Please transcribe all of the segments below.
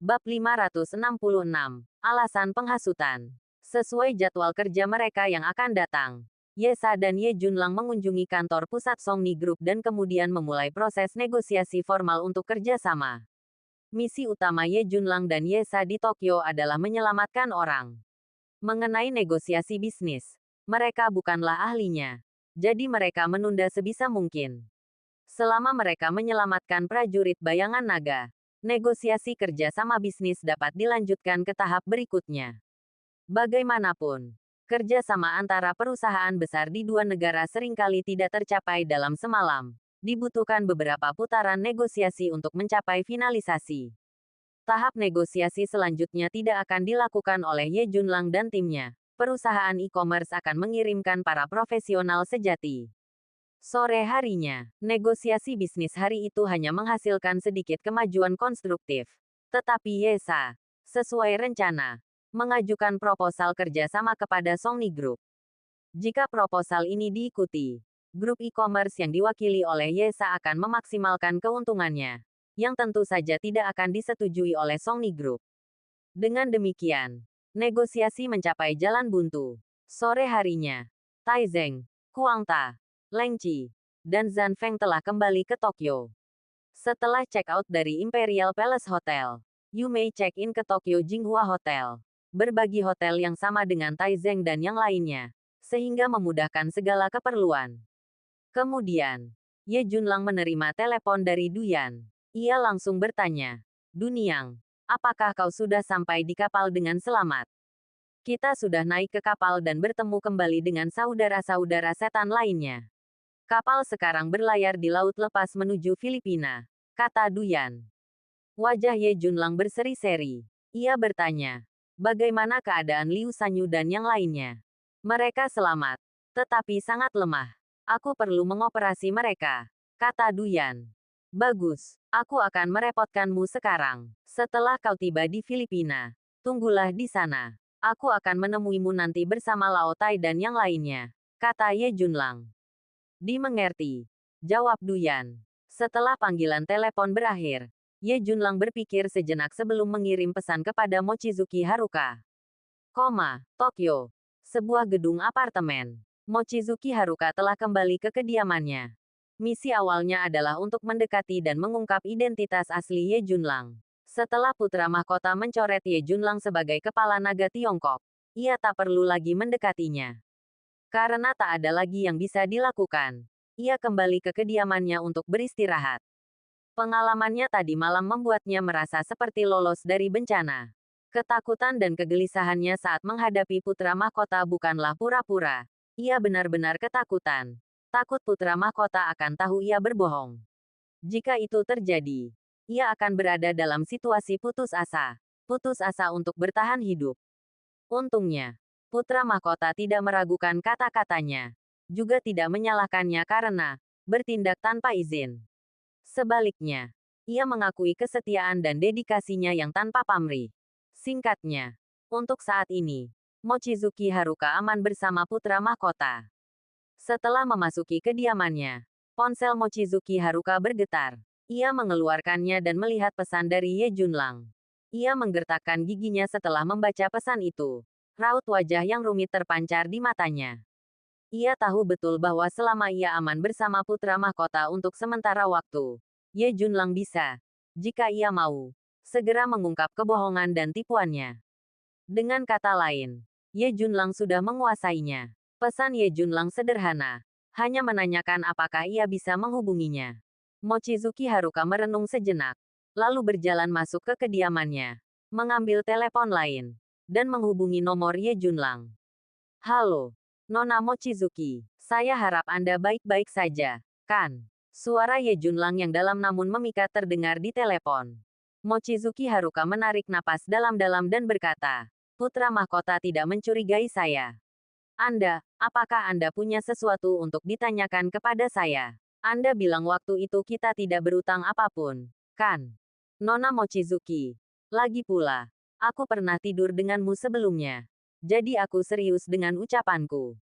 Bab 566. Alasan penghasutan. Sesuai jadwal kerja mereka yang akan datang, Yesa dan Ye Junlang mengunjungi kantor pusat Songni Group dan kemudian memulai proses negosiasi formal untuk kerjasama. Misi utama Ye Junlang dan Yesa di Tokyo adalah menyelamatkan orang. Mengenai negosiasi bisnis, mereka bukanlah ahlinya. Jadi mereka menunda sebisa mungkin. Selama mereka menyelamatkan prajurit bayangan naga, negosiasi kerjasama bisnis dapat dilanjutkan ke tahap berikutnya. Bagaimanapun, kerjasama antara perusahaan besar di dua negara seringkali tidak tercapai dalam semalam. Dibutuhkan beberapa putaran negosiasi untuk mencapai finalisasi. Tahap negosiasi selanjutnya tidak akan dilakukan oleh Ye Junlang dan timnya. Perusahaan e-commerce akan mengirimkan para profesional sejati. Sore harinya, negosiasi bisnis hari itu hanya menghasilkan sedikit kemajuan konstruktif. Tetapi Yesa, sesuai rencana, mengajukan proposal kerjasama kepada Songni Group. Jika proposal ini diikuti, grup e-commerce yang diwakili oleh Yesa akan memaksimalkan keuntungannya, yang tentu saja tidak akan disetujui oleh Songni Group. Dengan demikian, negosiasi mencapai jalan buntu. Sore harinya, Taizeng, Kuangta, Leng Qi, dan Zhan Feng telah kembali ke Tokyo. Setelah check-out dari Imperial Palace Hotel, Yu Mei check-in ke Tokyo Jinghua Hotel. Berbagi hotel yang sama dengan Taizeng dan yang lainnya, sehingga memudahkan segala keperluan. Kemudian, Ye Junlang menerima telepon dari Duyan. Ia langsung bertanya, "Duniang, apakah kau sudah sampai di kapal dengan selamat?" "Kita sudah naik ke kapal dan bertemu kembali dengan saudara-saudara setan lainnya. Kapal sekarang berlayar di laut lepas menuju Filipina," kata Duyan. Wajah Ye Junlang berseri-seri. Ia bertanya, "Bagaimana keadaan Liu Sanyu dan yang lainnya?" "Mereka selamat, tetapi sangat lemah. Aku perlu mengoperasi mereka," kata Duyan. "Bagus, aku akan merepotkanmu sekarang. Setelah kau tiba di Filipina, tunggulah di sana. Aku akan menemuimu nanti bersama Lao Tai dan yang lainnya," kata Ye Junlang. "Dimengerti," jawab Duyan. Setelah panggilan telepon berakhir, Ye Junlang berpikir sejenak sebelum mengirim pesan kepada Mochizuki Haruka. Tokyo. Sebuah gedung apartemen. Mochizuki Haruka telah kembali ke kediamannya. Misi awalnya adalah untuk mendekati dan mengungkap identitas asli Ye Junlang. Setelah putra mahkota mencoret Ye Junlang sebagai kepala naga Tiongkok, ia tak perlu lagi mendekatinya. Karena tak ada lagi yang bisa dilakukan, ia kembali ke kediamannya untuk beristirahat. Pengalamannya tadi malam membuatnya merasa seperti lolos dari bencana. Ketakutan dan kegelisahannya saat menghadapi putra mahkota bukanlah pura-pura. Ia benar-benar ketakutan. Takut putra mahkota akan tahu ia berbohong. Jika itu terjadi, ia akan berada dalam situasi putus asa. Putus asa untuk bertahan hidup. Untungnya, putra mahkota tidak meragukan kata-katanya. Juga tidak menyalahkannya karena bertindak tanpa izin. Sebaliknya, ia mengakui kesetiaan dan dedikasinya yang tanpa pamrih. Singkatnya, untuk saat ini, Mochizuki Haruka aman bersama putra mahkota. Setelah memasuki kediamannya, ponsel Mochizuki Haruka bergetar. Ia mengeluarkannya dan melihat pesan dari Ye Junlang. Ia menggertakkan giginya setelah membaca pesan itu. Raut wajah yang rumit terpancar di matanya. Ia tahu betul bahwa selama ia aman bersama putra mahkota untuk sementara waktu, Ye Junlang bisa, jika ia mau, segera mengungkap kebohongan dan tipuannya. Dengan kata lain, Ye Junlang sudah menguasainya. Pesan Ye Junlang sederhana, hanya menanyakan apakah ia bisa menghubunginya. Mochizuki Haruka merenung sejenak, lalu berjalan masuk ke kediamannya, mengambil telepon lain, dan menghubungi nomor Ye Junlang. "Halo, Nona Mochizuki, saya harap Anda baik-baik saja, kan?" Suara Ye Junlang yang dalam namun memikat terdengar di telepon. Mochizuki Haruka menarik napas dalam-dalam dan berkata, "Putra mahkota tidak mencurigai saya. Apakah Anda punya sesuatu untuk ditanyakan kepada saya? Anda bilang waktu itu kita tidak berutang apapun, kan? Nona Mochizuki. Lagi pula, aku pernah tidur denganmu sebelumnya. Jadi aku serius dengan ucapanku.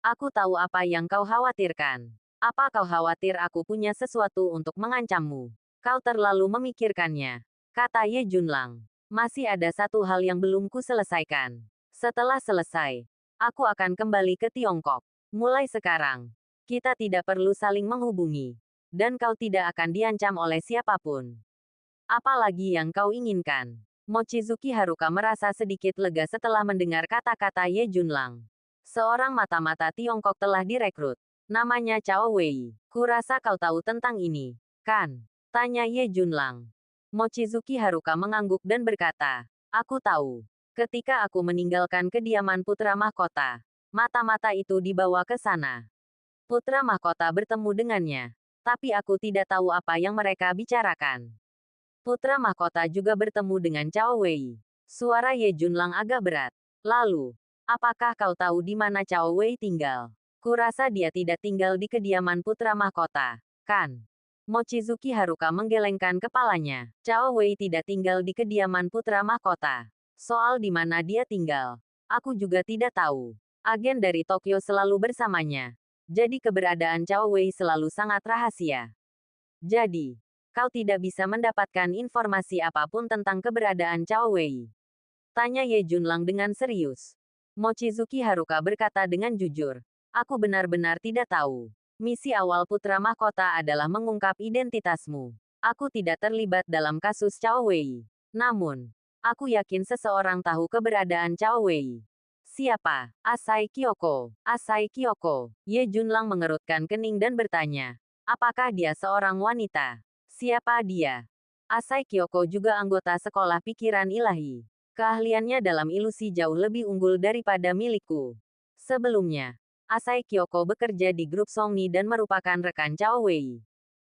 Aku tahu apa yang kau khawatirkan. Apa kau khawatir aku punya sesuatu untuk mengancammu? Kau terlalu memikirkannya," kata Ye Junlang. Masih ada satu hal yang belum ku selesaikan. Setelah selesai, aku akan kembali ke Tiongkok. Mulai sekarang, kita tidak perlu saling menghubungi. Dan kau tidak akan diancam oleh siapapun. Apalagi yang kau inginkan. Mochizuki Haruka merasa sedikit lega setelah mendengar kata-kata Ye Junlang. Seorang mata-mata Tiongkok telah direkrut. Namanya Cao Wei. Kurasa kau tahu tentang ini, kan? Tanya Ye Junlang. Mochizuki Haruka mengangguk dan berkata, aku tahu. Ketika aku meninggalkan kediaman putra mahkota, mata-mata itu dibawa ke sana. Putra mahkota bertemu dengannya. Tapi aku tidak tahu apa yang mereka bicarakan. Putra mahkota juga bertemu dengan Cao Wei. Suara Ye Junlang agak berat. Lalu, apakah kau tahu di mana Cao Wei tinggal? Kurasa dia tidak tinggal di kediaman putra mahkota, kan? Mochizuki Haruka menggelengkan kepalanya. Cao Wei tidak tinggal di kediaman putra mahkota. Soal di mana dia tinggal, aku juga tidak tahu. Agen dari Tokyo selalu bersamanya. Jadi keberadaan Cao Wei selalu sangat rahasia. Jadi, kau tidak bisa mendapatkan informasi apapun tentang keberadaan Cao Wei. Tanya Ye Junlang dengan serius. Mochizuki Haruka berkata dengan jujur. Aku benar-benar tidak tahu. Misi awal putra mahkota adalah mengungkap identitasmu. Aku tidak terlibat dalam kasus Cao Wei. Namun, aku yakin seseorang tahu keberadaan Cao Wei. Siapa? Asai Kyoko. Asai Kyoko. Ye Junlang mengerutkan kening dan bertanya. Apakah dia seorang wanita? Siapa dia? Asai Kyoko juga anggota sekolah pikiran ilahi. Keahliannya dalam ilusi jauh lebih unggul daripada milikku. Sebelumnya, Asai Kyoko bekerja di grup Songni dan merupakan rekan Cao Wei.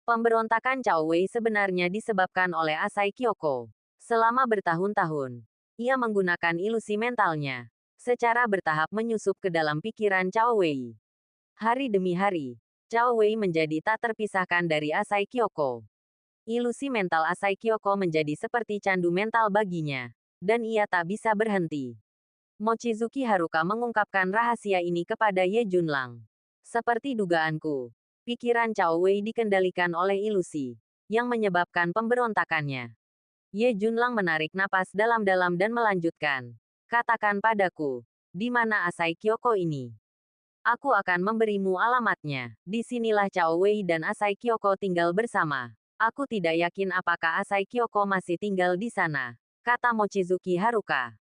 Pemberontakan Cao Wei sebenarnya disebabkan oleh Asai Kyoko. Selama bertahun-tahun, ia menggunakan ilusi mentalnya, secara bertahap menyusup ke dalam pikiran Cao Wei. Hari demi hari, Cao Wei menjadi tak terpisahkan dari Asai Kyoko. Ilusi mental Asai Kyoko menjadi seperti candu mental baginya, dan ia tak bisa berhenti. Mochizuki Haruka mengungkapkan rahasia ini kepada Ye Junlang. Seperti dugaanku, pikiran Cao Wei dikendalikan oleh ilusi, yang menyebabkan pemberontakannya. Ye Junlang menarik napas dalam-dalam dan melanjutkan. Katakan padaku, di mana Asai Kyoko ini? Aku akan memberimu alamatnya. Disinilah Cao Wei dan Asai Kyoko tinggal bersama. Aku tidak yakin apakah Asai Kyoko masih tinggal di sana, kata Mochizuki Haruka.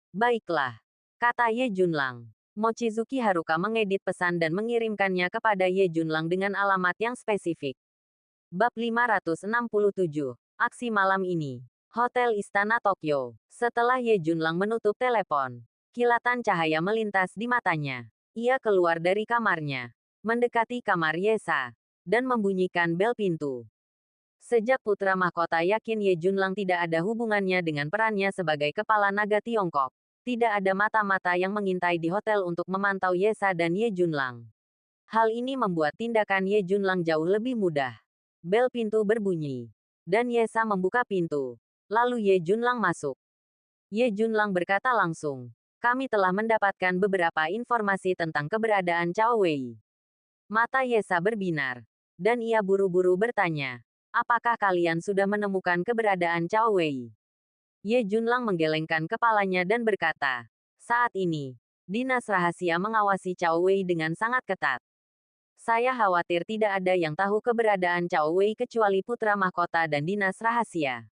Baiklah, kata Ye Junlang. Mochizuki Haruka mengedit pesan dan mengirimkannya kepada Ye Junlang dengan alamat yang spesifik. Bab 567. Aksi malam ini. Hotel Istana Tokyo. Setelah Ye Junlang menutup telepon, kilatan cahaya melintas di matanya. Ia keluar dari kamarnya, mendekati kamar Yesa, dan membunyikan bel pintu. Sejak putra mahkota yakin Ye Junlang tidak ada hubungannya dengan perannya sebagai kepala naga Tiongkok. Tidak ada mata-mata yang mengintai di hotel untuk memantau Yesa dan Ye Junlang. Hal ini membuat tindakan Ye Junlang jauh lebih mudah. Bel pintu berbunyi, dan Yesa membuka pintu. Lalu Ye Junlang masuk. Ye Junlang berkata langsung, kami telah mendapatkan beberapa informasi tentang keberadaan Cao Wei. Mata Yesa berbinar, dan ia buru-buru bertanya, apakah kalian sudah menemukan keberadaan Cao Wei? Ye Junlang menggelengkan kepalanya dan berkata, saat ini, Dinas Rahasia mengawasi Cao Wei dengan sangat ketat. Saya khawatir tidak ada yang tahu keberadaan Cao Wei kecuali putra mahkota dan Dinas Rahasia.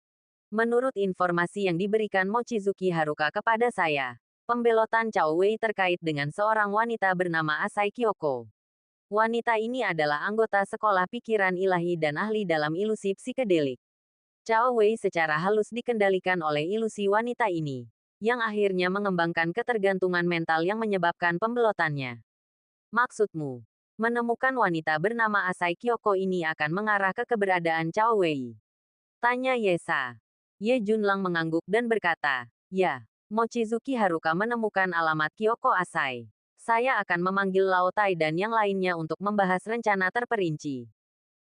Menurut informasi yang diberikan Mochizuki Haruka kepada saya, pembelotan Cao Wei terkait dengan seorang wanita bernama Asai Kyoko. Wanita ini adalah anggota sekolah pikiran ilahi dan ahli dalam ilusi psikedelik. Cao Wei secara halus dikendalikan oleh ilusi wanita ini, yang akhirnya mengembangkan ketergantungan mental yang menyebabkan pembelotannya. Maksudmu, menemukan wanita bernama Asai Kyoko ini akan mengarah ke keberadaan Cao Wei? Tanya Yesa. Ye Junlang mengangguk dan berkata, ya, Mochizuki Haruka menemukan alamat Kyoko Asai. Saya akan memanggil Lao Tai dan yang lainnya untuk membahas rencana terperinci.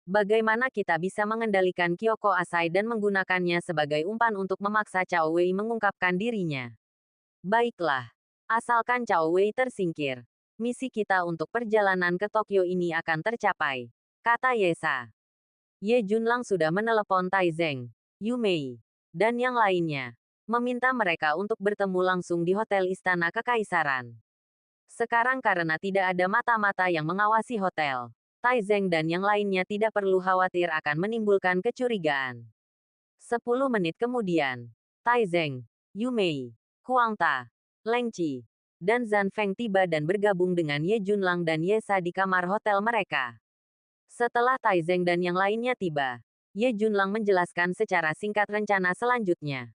Bagaimana kita bisa mengendalikan Kyoko Asai dan menggunakannya sebagai umpan untuk memaksa Cao Wei mengungkapkan dirinya? Baiklah, asalkan Cao Wei tersingkir, misi kita untuk perjalanan ke Tokyo ini akan tercapai, kata Yesa. Ye Junlang sudah menelepon Tai Zeng, Yu Mei, dan yang lainnya. meminta mereka untuk bertemu langsung di Hotel Istana Kekaisaran. Sekarang karena tidak ada mata-mata yang mengawasi hotel, Taizeng dan yang lainnya tidak perlu khawatir akan menimbulkan kecurigaan. 10 menit kemudian, Taizeng, Yu Mei, Huang Ta, Leng Qi, dan Zhan Feng tiba dan bergabung dengan Ye Junlang dan Ye Sa di kamar hotel mereka. Setelah Taizeng dan yang lainnya tiba, Ye Junlang menjelaskan secara singkat rencana selanjutnya.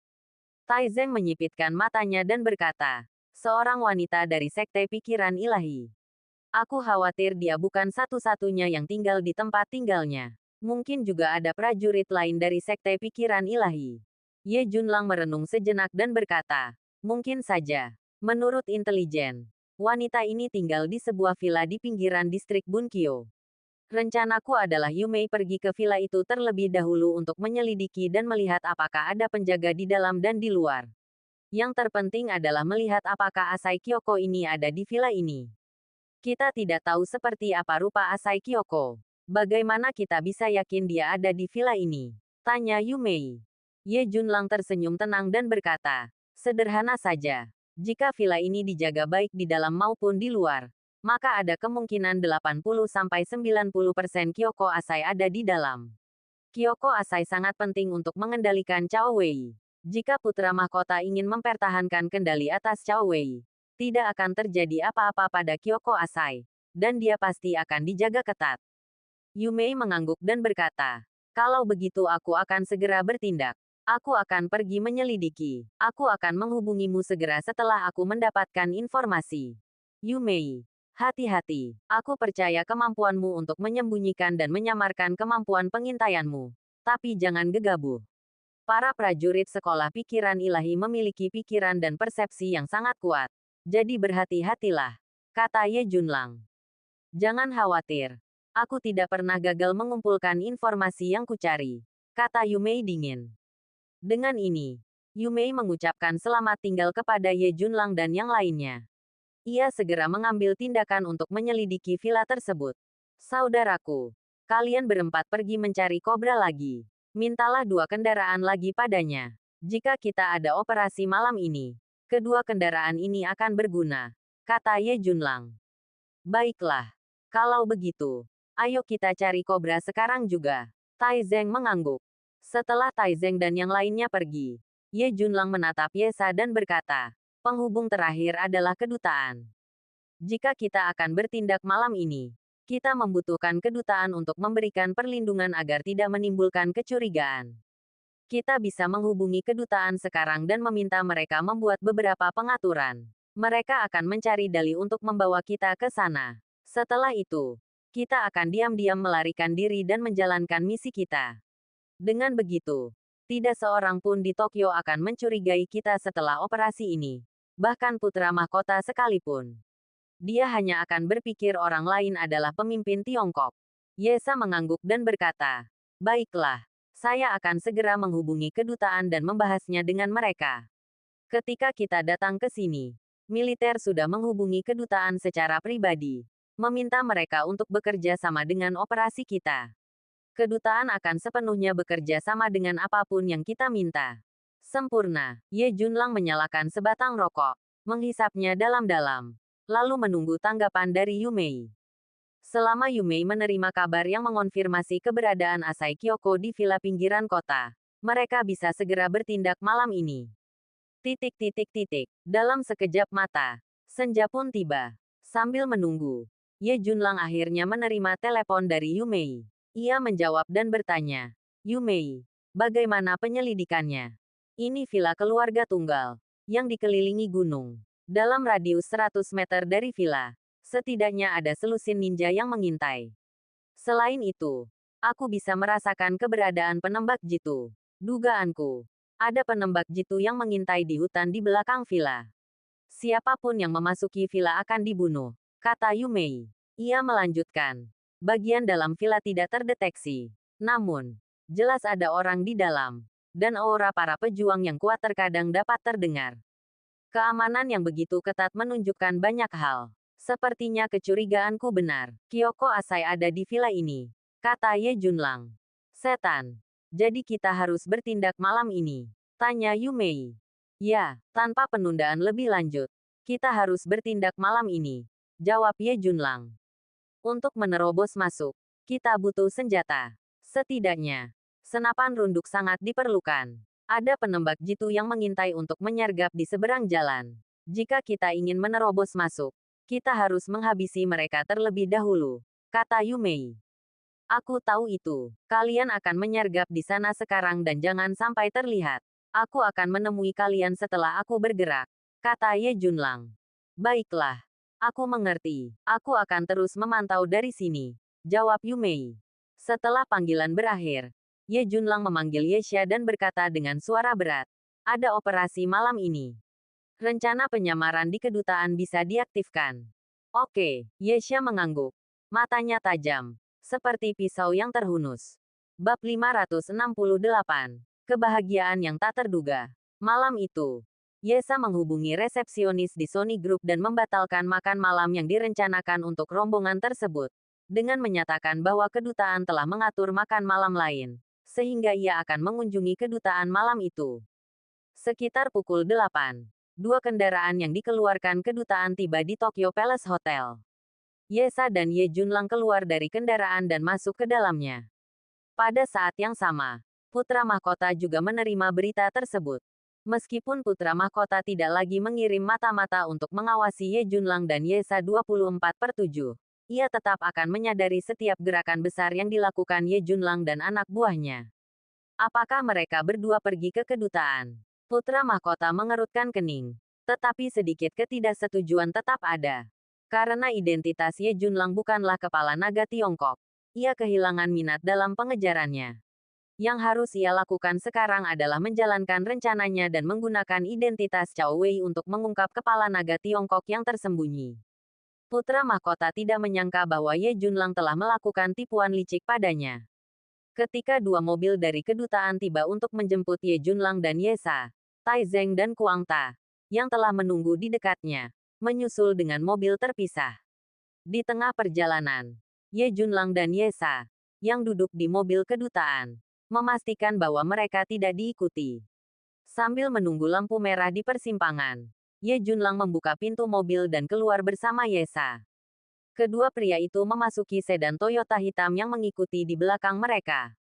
Taizeng menyipitkan matanya dan berkata, seorang wanita dari Sekte Pikiran Ilahi. Aku khawatir dia bukan satu-satunya yang tinggal di tempat tinggalnya. Mungkin juga ada prajurit lain dari Sekte Pikiran Ilahi. Ye Junlang merenung sejenak dan berkata, mungkin saja. Menurut intelijen, wanita ini tinggal di sebuah villa di pinggiran distrik Bunkyo. Rencanaku adalah Yu Mei pergi ke villa itu terlebih dahulu untuk menyelidiki dan melihat apakah ada penjaga di dalam dan di luar. Yang terpenting adalah melihat apakah Asai Kyoko ini ada di villa ini. Kita tidak tahu seperti apa rupa Asai Kyoko. Bagaimana kita bisa yakin dia ada di villa ini? Tanya Yu Mei. Ye Junlang tersenyum tenang dan berkata, sederhana saja. Jika villa ini dijaga baik di dalam maupun di luar, maka ada kemungkinan 80-90% Kyoko Asai ada di dalam. Kyoko Asai sangat penting untuk mengendalikan Cao Wei. Jika putra mahkota ingin mempertahankan kendali atas Cao Wei, tidak akan terjadi apa-apa pada Kyoko Asai, dan dia pasti akan dijaga ketat. Yu Mei mengangguk dan berkata, kalau begitu aku akan segera bertindak. Aku akan pergi menyelidiki. Aku akan menghubungimu segera setelah aku mendapatkan informasi. Yu Mei, hati-hati. Aku percaya kemampuanmu untuk menyembunyikan dan menyamarkan kemampuan pengintaianmu. Tapi jangan gegabah. Para prajurit sekolah pikiran ilahi memiliki pikiran dan persepsi yang sangat kuat. Jadi berhati-hatilah, kata Ye Junlang. Jangan khawatir. Aku tidak pernah gagal mengumpulkan informasi yang kucari, kata Yu Mei dingin. Dengan ini, Yu Mei mengucapkan selamat tinggal kepada Ye Junlang dan yang lainnya. Ia segera mengambil tindakan untuk menyelidiki villa tersebut. Saudaraku, kalian berempat pergi mencari kobra lagi. Mintalah 2 kendaraan lagi padanya. Jika kita ada operasi malam ini, kedua kendaraan ini akan berguna, kata Ye Junlang. Baiklah. Kalau begitu, ayo kita cari kobra sekarang juga. Taizeng mengangguk. Setelah Taizeng dan yang lainnya pergi, Ye Junlang menatap Ye Sa dan berkata, penghubung terakhir adalah kedutaan. Jika kita akan bertindak malam ini, kita membutuhkan kedutaan untuk memberikan perlindungan agar tidak menimbulkan kecurigaan. Kita bisa menghubungi kedutaan sekarang dan meminta mereka membuat beberapa pengaturan. Mereka akan mencari dalih untuk membawa kita ke sana. Setelah itu, kita akan diam-diam melarikan diri dan menjalankan misi kita. Dengan begitu, tidak seorang pun di Tokyo akan mencurigai kita setelah operasi ini. Bahkan putra mahkota sekalipun. Dia hanya akan berpikir orang lain adalah pemimpin Tiongkok. Ye Sa mengangguk dan berkata, baiklah, saya akan segera menghubungi kedutaan dan membahasnya dengan mereka. Ketika kita datang ke sini, militer sudah menghubungi kedutaan secara pribadi, meminta mereka untuk bekerja sama dengan operasi kita. Kedutaan akan sepenuhnya bekerja sama dengan apapun yang kita minta. Sempurna. Ye Junlang menyalakan sebatang rokok, menghisapnya dalam-dalam, lalu menunggu tanggapan dari Yu Mei. Selama Yu Mei menerima kabar yang mengonfirmasi keberadaan Asai Kyoko di villa pinggiran kota, mereka bisa segera bertindak malam ini. Dalam sekejap mata, senja pun tiba. Sambil menunggu, Ye Junlang akhirnya menerima telepon dari Yu Mei. Ia menjawab dan bertanya, Yu Mei, bagaimana penyelidikannya? Ini villa keluarga tunggal, yang dikelilingi gunung. Dalam radius 100 meter dari villa, setidaknya ada selusin ninja yang mengintai. Selain itu, aku bisa merasakan keberadaan penembak jitu. Dugaanku, ada penembak jitu yang mengintai di hutan di belakang villa. Siapapun yang memasuki villa akan dibunuh, kata Yu Mei. Ia melanjutkan, bagian dalam villa tidak terdeteksi. Namun, jelas ada orang di dalam. Dan aura para pejuang yang kuat terkadang dapat terdengar. Keamanan yang begitu ketat menunjukkan banyak hal. Sepertinya kecurigaanku benar. Kyoko Asai ada di villa ini, kata Ye Junlang. Setan. Jadi kita harus bertindak malam ini, tanya Yu Mei. Ya, tanpa penundaan lebih lanjut. Kita harus bertindak malam ini. Jawab Ye Junlang. Untuk menerobos masuk, kita butuh senjata. Setidaknya, senapan runduk sangat diperlukan. Ada penembak jitu yang mengintai untuk menyergap di seberang jalan. Jika kita ingin menerobos masuk, kita harus menghabisi mereka terlebih dahulu, kata Yu Mei. Aku tahu itu. Kalian akan menyergap di sana sekarang dan jangan sampai terlihat. Aku akan menemui kalian setelah aku bergerak, kata Ye Junlang. Baiklah. Aku mengerti. Aku akan terus memantau dari sini, jawab Yu Mei. Setelah panggilan berakhir, Ye Junlang memanggil Ye Xia dan berkata dengan suara berat. Ada operasi malam ini. Rencana penyamaran di kedutaan bisa diaktifkan. Oke, Ye Xia mengangguk. Matanya tajam, seperti pisau yang terhunus. Bab 568. Kebahagiaan yang tak terduga. Malam itu, Yesa menghubungi resepsionis di Sony Group dan membatalkan makan malam yang direncanakan untuk rombongan tersebut. Dengan menyatakan bahwa kedutaan telah mengatur makan malam lain, sehingga ia akan mengunjungi kedutaan malam itu. Sekitar pukul 8. Dua kendaraan yang dikeluarkan kedutaan tiba di Tokyo Palace Hotel. Yesa dan Ye Junlang keluar dari kendaraan dan masuk ke dalamnya. Pada saat yang sama, putra mahkota juga menerima berita tersebut. Meskipun putra mahkota tidak lagi mengirim mata-mata untuk mengawasi Ye Junlang dan Yesa 24/7, ia tetap akan menyadari setiap gerakan besar yang dilakukan Ye Junlang dan anak buahnya. Apakah mereka berdua pergi ke kedutaan? Putra mahkota mengerutkan kening. Tetapi sedikit ketidaksetujuan tetap ada. Karena identitas Ye Junlang bukanlah kepala naga Tiongkok. Ia kehilangan minat dalam pengejarannya. Yang harus ia lakukan sekarang adalah menjalankan rencananya dan menggunakan identitas Cao Wei untuk mengungkap kepala naga Tiongkok yang tersembunyi. Putra mahkota tidak menyangka bahwa Ye Junlang telah melakukan tipuan licik padanya. Ketika dua mobil dari kedutaan tiba untuk menjemput Ye Junlang dan Yesa, Tai Zeng dan Kuang Ta, yang telah menunggu di dekatnya, menyusul dengan mobil terpisah. Di tengah perjalanan, Ye Junlang dan Yesa, yang duduk di mobil kedutaan, memastikan bahwa mereka tidak diikuti. Sambil menunggu lampu merah di persimpangan, Ye Junlang membuka pintu mobil dan keluar bersama Yesa. Kedua pria itu memasuki sedan Toyota hitam yang mengikuti di belakang mereka.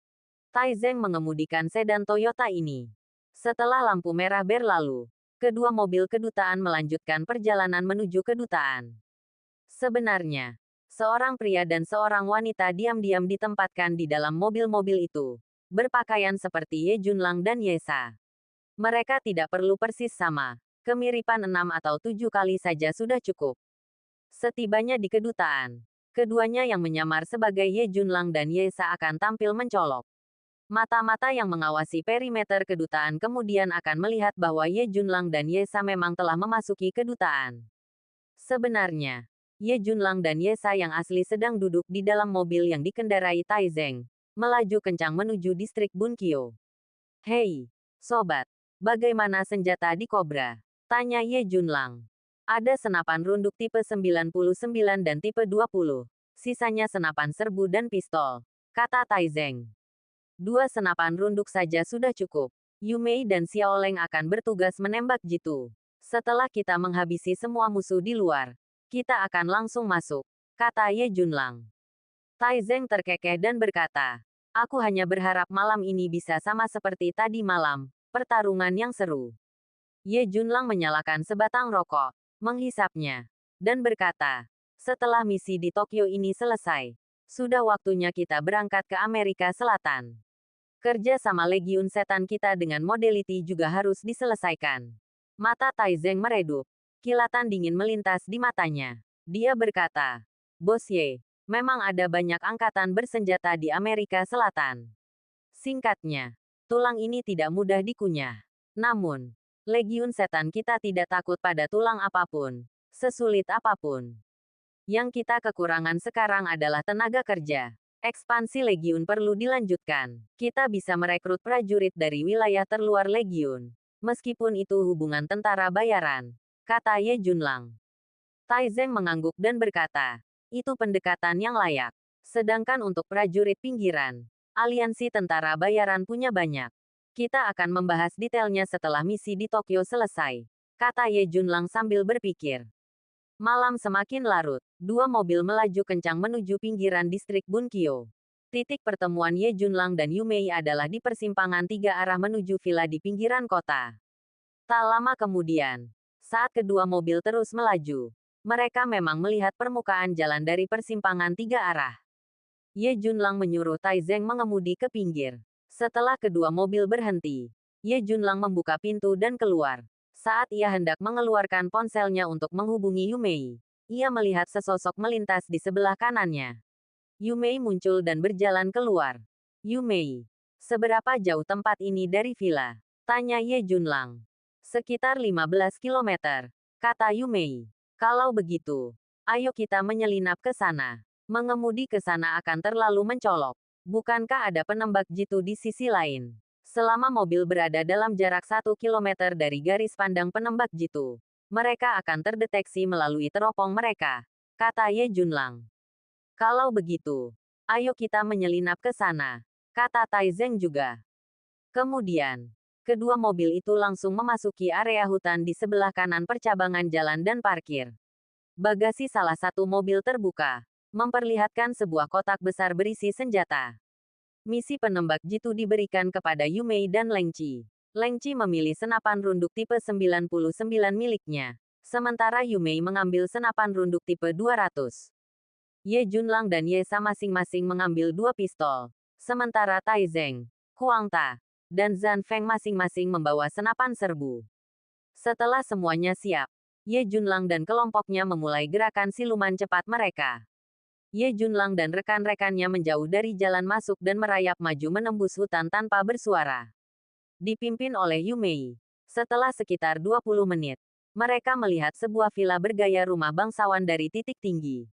Tai Zeng mengemudikan sedan Toyota ini. Setelah lampu merah berlalu, kedua mobil kedutaan melanjutkan perjalanan menuju kedutaan. Sebenarnya, seorang pria dan seorang wanita diam-diam ditempatkan di dalam mobil-mobil itu, berpakaian seperti Ye Junlang dan Yesa. Mereka tidak perlu persis sama, kemiripan 6 atau 7 kali saja sudah cukup. Setibanya di kedutaan, keduanya yang menyamar sebagai Ye Junlang dan Yesa akan tampil mencolok. Mata-mata yang mengawasi perimeter kedutaan kemudian akan melihat bahwa Ye Junlang dan Yesa memang telah memasuki kedutaan. Sebenarnya, Ye Junlang dan Yesa yang asli sedang duduk di dalam mobil yang dikendarai Tai Zeng, melaju kencang menuju distrik Bunkyo. Hei, sobat, bagaimana senjata di Cobra? Tanya Ye Junlang. Ada senapan runduk tipe 99 dan tipe 20. Sisanya senapan serbu dan pistol, kata Tai Zeng. 2 senapan runduk saja sudah cukup. Yu Mei dan Xiaoleng akan bertugas menembak jitu. Setelah kita menghabisi semua musuh di luar, kita akan langsung masuk, kata Ye Junlang. Tai Zeng terkekeh dan berkata, aku hanya berharap malam ini bisa sama seperti tadi malam, pertarungan yang seru. Ye Junlang menyalakan sebatang rokok, menghisapnya, dan berkata, setelah misi di Tokyo ini selesai, sudah waktunya kita berangkat ke Amerika Selatan. Kerja sama Legiun Setan kita dengan Modality juga harus diselesaikan. Mata Tai Zeng meredup. Kilatan dingin melintas di matanya. Dia berkata, Bos Ye, memang ada banyak angkatan bersenjata di Amerika Selatan. Singkatnya, tulang ini tidak mudah dikunyah. Namun, Legiun Setan kita tidak takut pada tulang apapun, sesulit apapun. Yang kita kekurangan sekarang adalah tenaga kerja. Ekspansi Legiun perlu dilanjutkan. Kita bisa merekrut prajurit dari wilayah terluar Legiun. Meskipun itu hubungan tentara bayaran, kata Ye Junlang. Tai Zeng mengangguk dan berkata, itu pendekatan yang layak. Sedangkan untuk prajurit pinggiran, aliansi tentara bayaran punya banyak. Kita akan membahas detailnya setelah misi di Tokyo selesai, kata Ye Junlang sambil berpikir. Malam semakin larut. Dua mobil melaju kencang menuju pinggiran distrik Bunkyo. Titik pertemuan Ye Junlang dan Yu Mei adalah di persimpangan tiga arah menuju villa di pinggiran kota. Tak lama kemudian, saat kedua mobil terus melaju, mereka memang melihat permukaan jalan dari persimpangan tiga arah. Ye Junlang menyuruh Tai Zeng mengemudi ke pinggir. Setelah kedua mobil berhenti, Ye Junlang membuka pintu dan keluar. Saat ia hendak mengeluarkan ponselnya untuk menghubungi Yu Mei, ia melihat sesosok melintas di sebelah kanannya. Yu Mei muncul dan berjalan keluar. Yu Mei, seberapa jauh tempat ini dari villa? Tanya Ye Junlang. Sekitar 15 kilometer, kata Yu Mei. Kalau begitu, ayo kita menyelinap ke sana. Mengemudi ke sana akan terlalu mencolok. Bukankah ada penembak jitu di sisi lain? Selama mobil berada dalam jarak 1 kilometer dari garis pandang penembak jitu, mereka akan terdeteksi melalui teropong mereka, kata Ye Junlang. Kalau begitu, ayo kita menyelinap ke sana, kata Tai Zeng juga. Kemudian, kedua mobil itu langsung memasuki area hutan di sebelah kanan percabangan jalan dan parkir. Bagasi salah satu mobil terbuka, memperlihatkan sebuah kotak besar berisi senjata. Misi penembak jitu diberikan kepada Yu Mei dan Leng Qi. Leng Qi memilih senapan runduk tipe 99 miliknya, sementara Yu Mei mengambil senapan runduk tipe 200. Ye Junlang dan Ye Sa masing-masing mengambil 2 pistol, sementara Tai Zeng, Huang Ta, dan Zhan Feng masing-masing membawa senapan serbu. Setelah semuanya siap, Ye Junlang dan kelompoknya memulai gerakan siluman cepat mereka. Ye Junlang dan rekan-rekannya menjauh dari jalan masuk dan merayap maju menembus hutan tanpa bersuara. Dipimpin oleh Yu Mei. Setelah sekitar 20 menit, mereka melihat sebuah villa bergaya rumah bangsawan dari titik tinggi.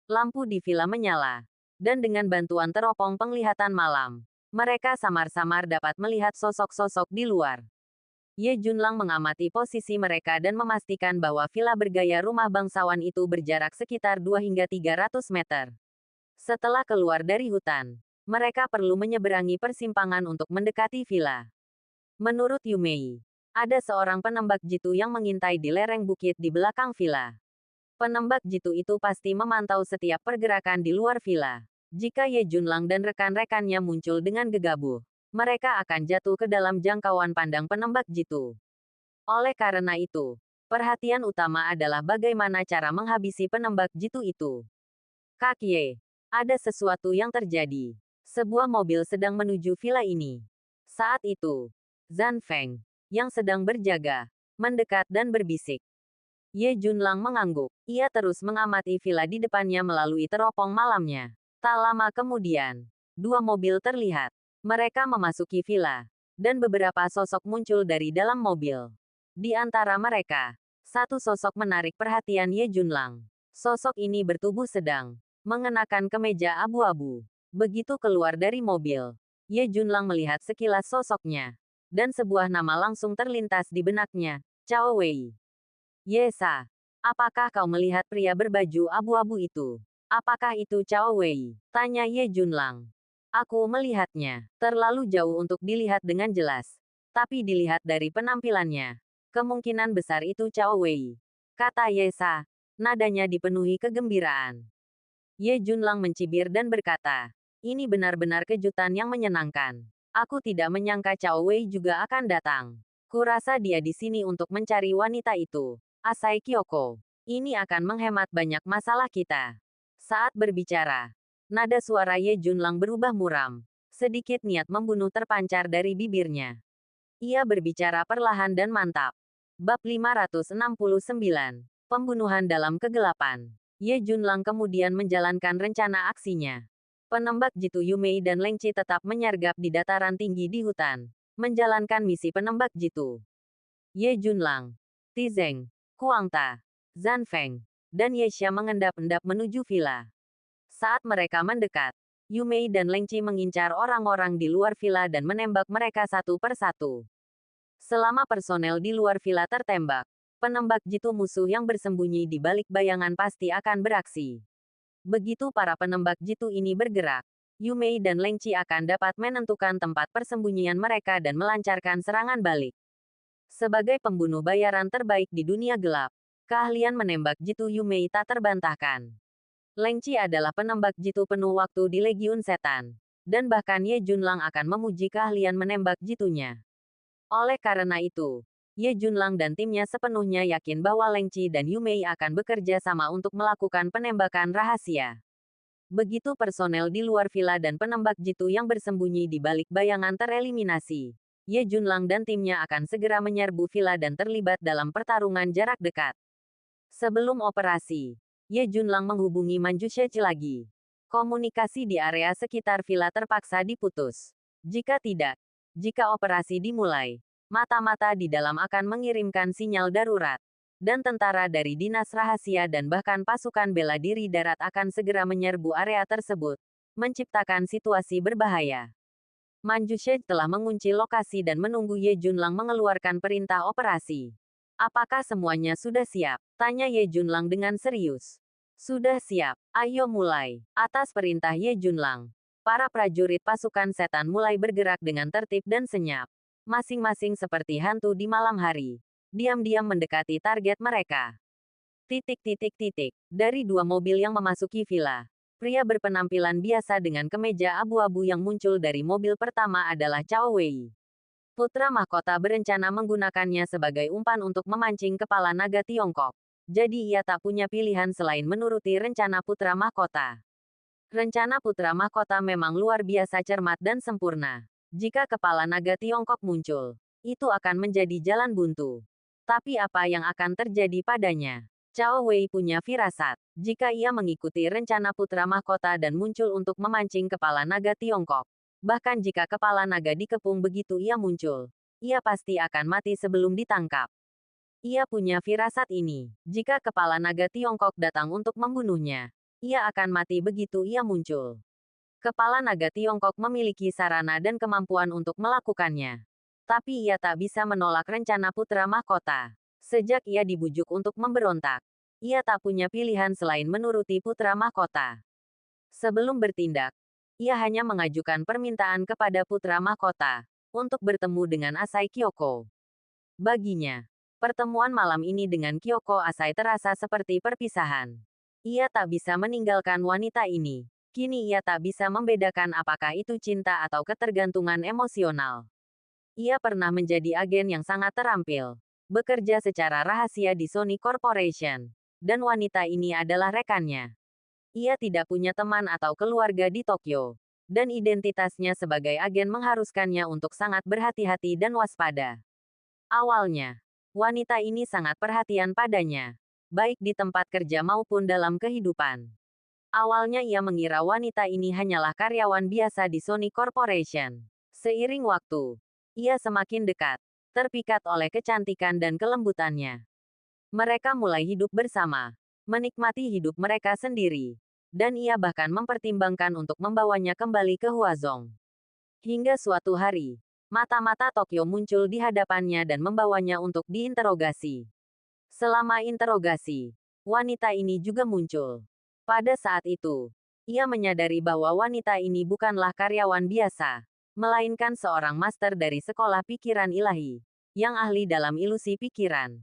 Lampu di villa menyala, dan dengan bantuan teropong penglihatan malam, mereka samar-samar dapat melihat sosok-sosok di luar. Ye Junlang mengamati posisi mereka dan memastikan bahwa villa bergaya rumah bangsawan itu berjarak sekitar 2 hingga 300 meter. Setelah keluar dari hutan, mereka perlu menyeberangi persimpangan untuk mendekati villa. Menurut Yu Mei, ada seorang penembak jitu yang mengintai di lereng bukit di belakang villa. Penembak jitu itu pasti memantau setiap pergerakan di luar villa. Jika Ye Junlang dan rekan-rekannya muncul dengan gegabah, mereka akan jatuh ke dalam jangkauan pandang penembak jitu. Oleh karena itu, perhatian utama adalah bagaimana cara menghabisi penembak jitu itu. Kak Ye, ada sesuatu yang terjadi. Sebuah mobil sedang menuju villa ini. Saat itu, Zhan Feng, yang sedang berjaga, mendekat dan berbisik. Ye Junlang mengangguk. Ia terus mengamati villa di depannya melalui teropong malamnya. Tak lama kemudian, dua mobil terlihat. Mereka memasuki villa, dan beberapa sosok muncul dari dalam mobil. Di antara mereka, satu sosok menarik perhatian Ye Junlang. Sosok ini bertubuh sedang, mengenakan kemeja abu-abu. Begitu keluar dari mobil, Ye Junlang melihat sekilas sosoknya, dan sebuah nama langsung terlintas di benaknya, Cao Wei. Ye Sa, apakah kau melihat pria berbaju abu-abu itu? Apakah itu Cao Wei? Tanya Ye Junlang. Aku melihatnya, terlalu jauh untuk dilihat dengan jelas. Tapi dilihat dari penampilannya, kemungkinan besar itu Cao Wei. Kata Ye Sa, nadanya dipenuhi kegembiraan. Ye Junlang mencibir dan berkata, ini benar-benar kejutan yang menyenangkan. Aku tidak menyangka Cao Wei juga akan datang. Kurasa dia di sini untuk mencari wanita itu. Asai Kyoko. Ini akan menghemat banyak masalah kita. Saat berbicara, nada suara Ye Junlang berubah muram. Sedikit niat membunuh terpancar dari bibirnya. Ia berbicara perlahan dan mantap. Bab 569. Pembunuhan dalam kegelapan. Ye Junlang kemudian menjalankan rencana aksinya. Penembak jitu Yu Mei dan Leng Qi tetap menyergap di dataran tinggi di hutan, menjalankan misi penembak jitu. Ye Junlang, Ti Zeng, Huang Ta, Zhan Feng, dan Ye Xia mengendap-endap menuju villa. Saat mereka mendekat, Yu Mei dan Leng Qi mengincar orang-orang di luar villa dan menembak mereka satu persatu. Selama personel di luar villa tertembak, penembak jitu musuh yang bersembunyi di balik bayangan pasti akan beraksi. Begitu para penembak jitu ini bergerak, Yu Mei dan Leng Qi akan dapat menentukan tempat persembunyian mereka dan melancarkan serangan balik. Sebagai pembunuh bayaran terbaik di dunia gelap, keahlian menembak jitu Yu Mei tak terbantahkan. Leng Qi adalah penembak jitu penuh waktu di Legiun Setan. Dan bahkan Ye Junlang akan memuji keahlian menembak jitunya. Oleh karena itu, Ye Junlang dan timnya sepenuhnya yakin bahwa Leng Qi dan Yu Mei akan bekerja sama untuk melakukan penembakan rahasia. Begitu personel di luar villa dan penembak jitu yang bersembunyi di balik bayangan tereliminasi, Ye Junlang dan timnya akan segera menyerbu villa dan terlibat dalam pertarungan jarak dekat. Sebelum operasi, Ye Junlang menghubungi Manju Shechi lagi. Komunikasi di area sekitar villa terpaksa diputus. Jika operasi dimulai, mata-mata di dalam akan mengirimkan sinyal darurat. Dan tentara dari Dinas Rahasia dan bahkan pasukan bela diri darat akan segera menyerbu area tersebut, menciptakan situasi berbahaya. Manju Shechi telah mengunci lokasi dan menunggu Ye Junlang mengeluarkan perintah operasi. Apakah semuanya sudah siap? Tanya Ye Junlang dengan serius. Sudah siap, ayo mulai. Atas perintah Ye Junlang, para prajurit pasukan setan mulai bergerak dengan tertib dan senyap. Masing-masing seperti hantu di malam hari. Diam-diam mendekati target mereka. Dari dua mobil yang memasuki villa, pria berpenampilan biasa dengan kemeja abu-abu yang muncul dari mobil pertama adalah Cao Wei. Putra mahkota berencana menggunakannya sebagai umpan untuk memancing kepala naga Tiongkok. Jadi ia tak punya pilihan selain menuruti rencana putra mahkota. Rencana putra mahkota memang luar biasa cermat dan sempurna. Jika kepala naga Tiongkok muncul, itu akan menjadi jalan buntu. Tapi apa yang akan terjadi padanya? Cao Wei punya firasat. Jika ia mengikuti rencana putra mahkota dan muncul untuk memancing kepala naga Tiongkok, bahkan jika kepala naga dikepung begitu ia muncul, ia pasti akan mati sebelum ditangkap. Ia punya firasat ini. Jika kepala naga Tiongkok datang untuk membunuhnya, ia akan mati begitu ia muncul. Kepala naga Tiongkok memiliki sarana dan kemampuan untuk melakukannya. Tapi ia tak bisa menolak rencana putra mahkota. Sejak ia dibujuk untuk memberontak, ia tak punya pilihan selain menuruti putra mahkota. Sebelum bertindak, ia hanya mengajukan permintaan kepada putra mahkota untuk bertemu dengan Asai Kyoko. Baginya, pertemuan malam ini dengan Kyoko Asai terasa seperti perpisahan. Ia tak bisa meninggalkan wanita ini. Kini ia tak bisa membedakan apakah itu cinta atau ketergantungan emosional. Ia pernah menjadi agen yang sangat terampil, bekerja secara rahasia di Sony Corporation, dan wanita ini adalah rekannya. Ia tidak punya teman atau keluarga di Tokyo, dan identitasnya sebagai agen mengharuskannya untuk sangat berhati-hati dan waspada. Awalnya, wanita ini sangat perhatian padanya, baik di tempat kerja maupun dalam kehidupan. Awalnya ia mengira wanita ini hanyalah karyawan biasa di Sony Corporation. Seiring waktu, ia semakin dekat, terpikat oleh kecantikan dan kelembutannya. Mereka mulai hidup bersama, menikmati hidup mereka sendiri, dan ia bahkan mempertimbangkan untuk membawanya kembali ke Huazong. Hingga suatu hari, mata-mata Tokyo muncul di hadapannya dan membawanya untuk diinterogasi. Selama interogasi, wanita ini juga muncul. Pada saat itu, ia menyadari bahwa wanita ini bukanlah karyawan biasa, melainkan seorang master dari sekolah pikiran ilahi, yang ahli dalam ilusi pikiran.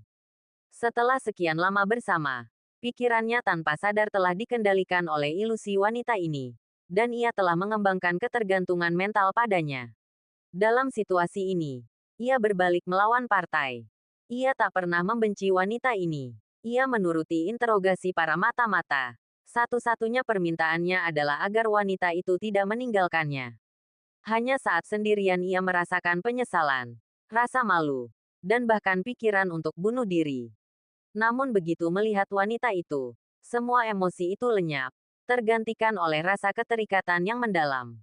Setelah sekian lama bersama, pikirannya tanpa sadar telah dikendalikan oleh ilusi wanita ini, dan ia telah mengembangkan ketergantungan mental padanya. Dalam situasi ini, ia berbalik melawan partai. Ia tak pernah membenci wanita ini. Ia menuruti interogasi para mata-mata. Satu-satunya permintaannya adalah agar wanita itu tidak meninggalkannya. Hanya saat sendirian ia merasakan penyesalan, rasa malu, dan bahkan pikiran untuk bunuh diri. Namun begitu melihat wanita itu, semua emosi itu lenyap, tergantikan oleh rasa keterikatan yang mendalam.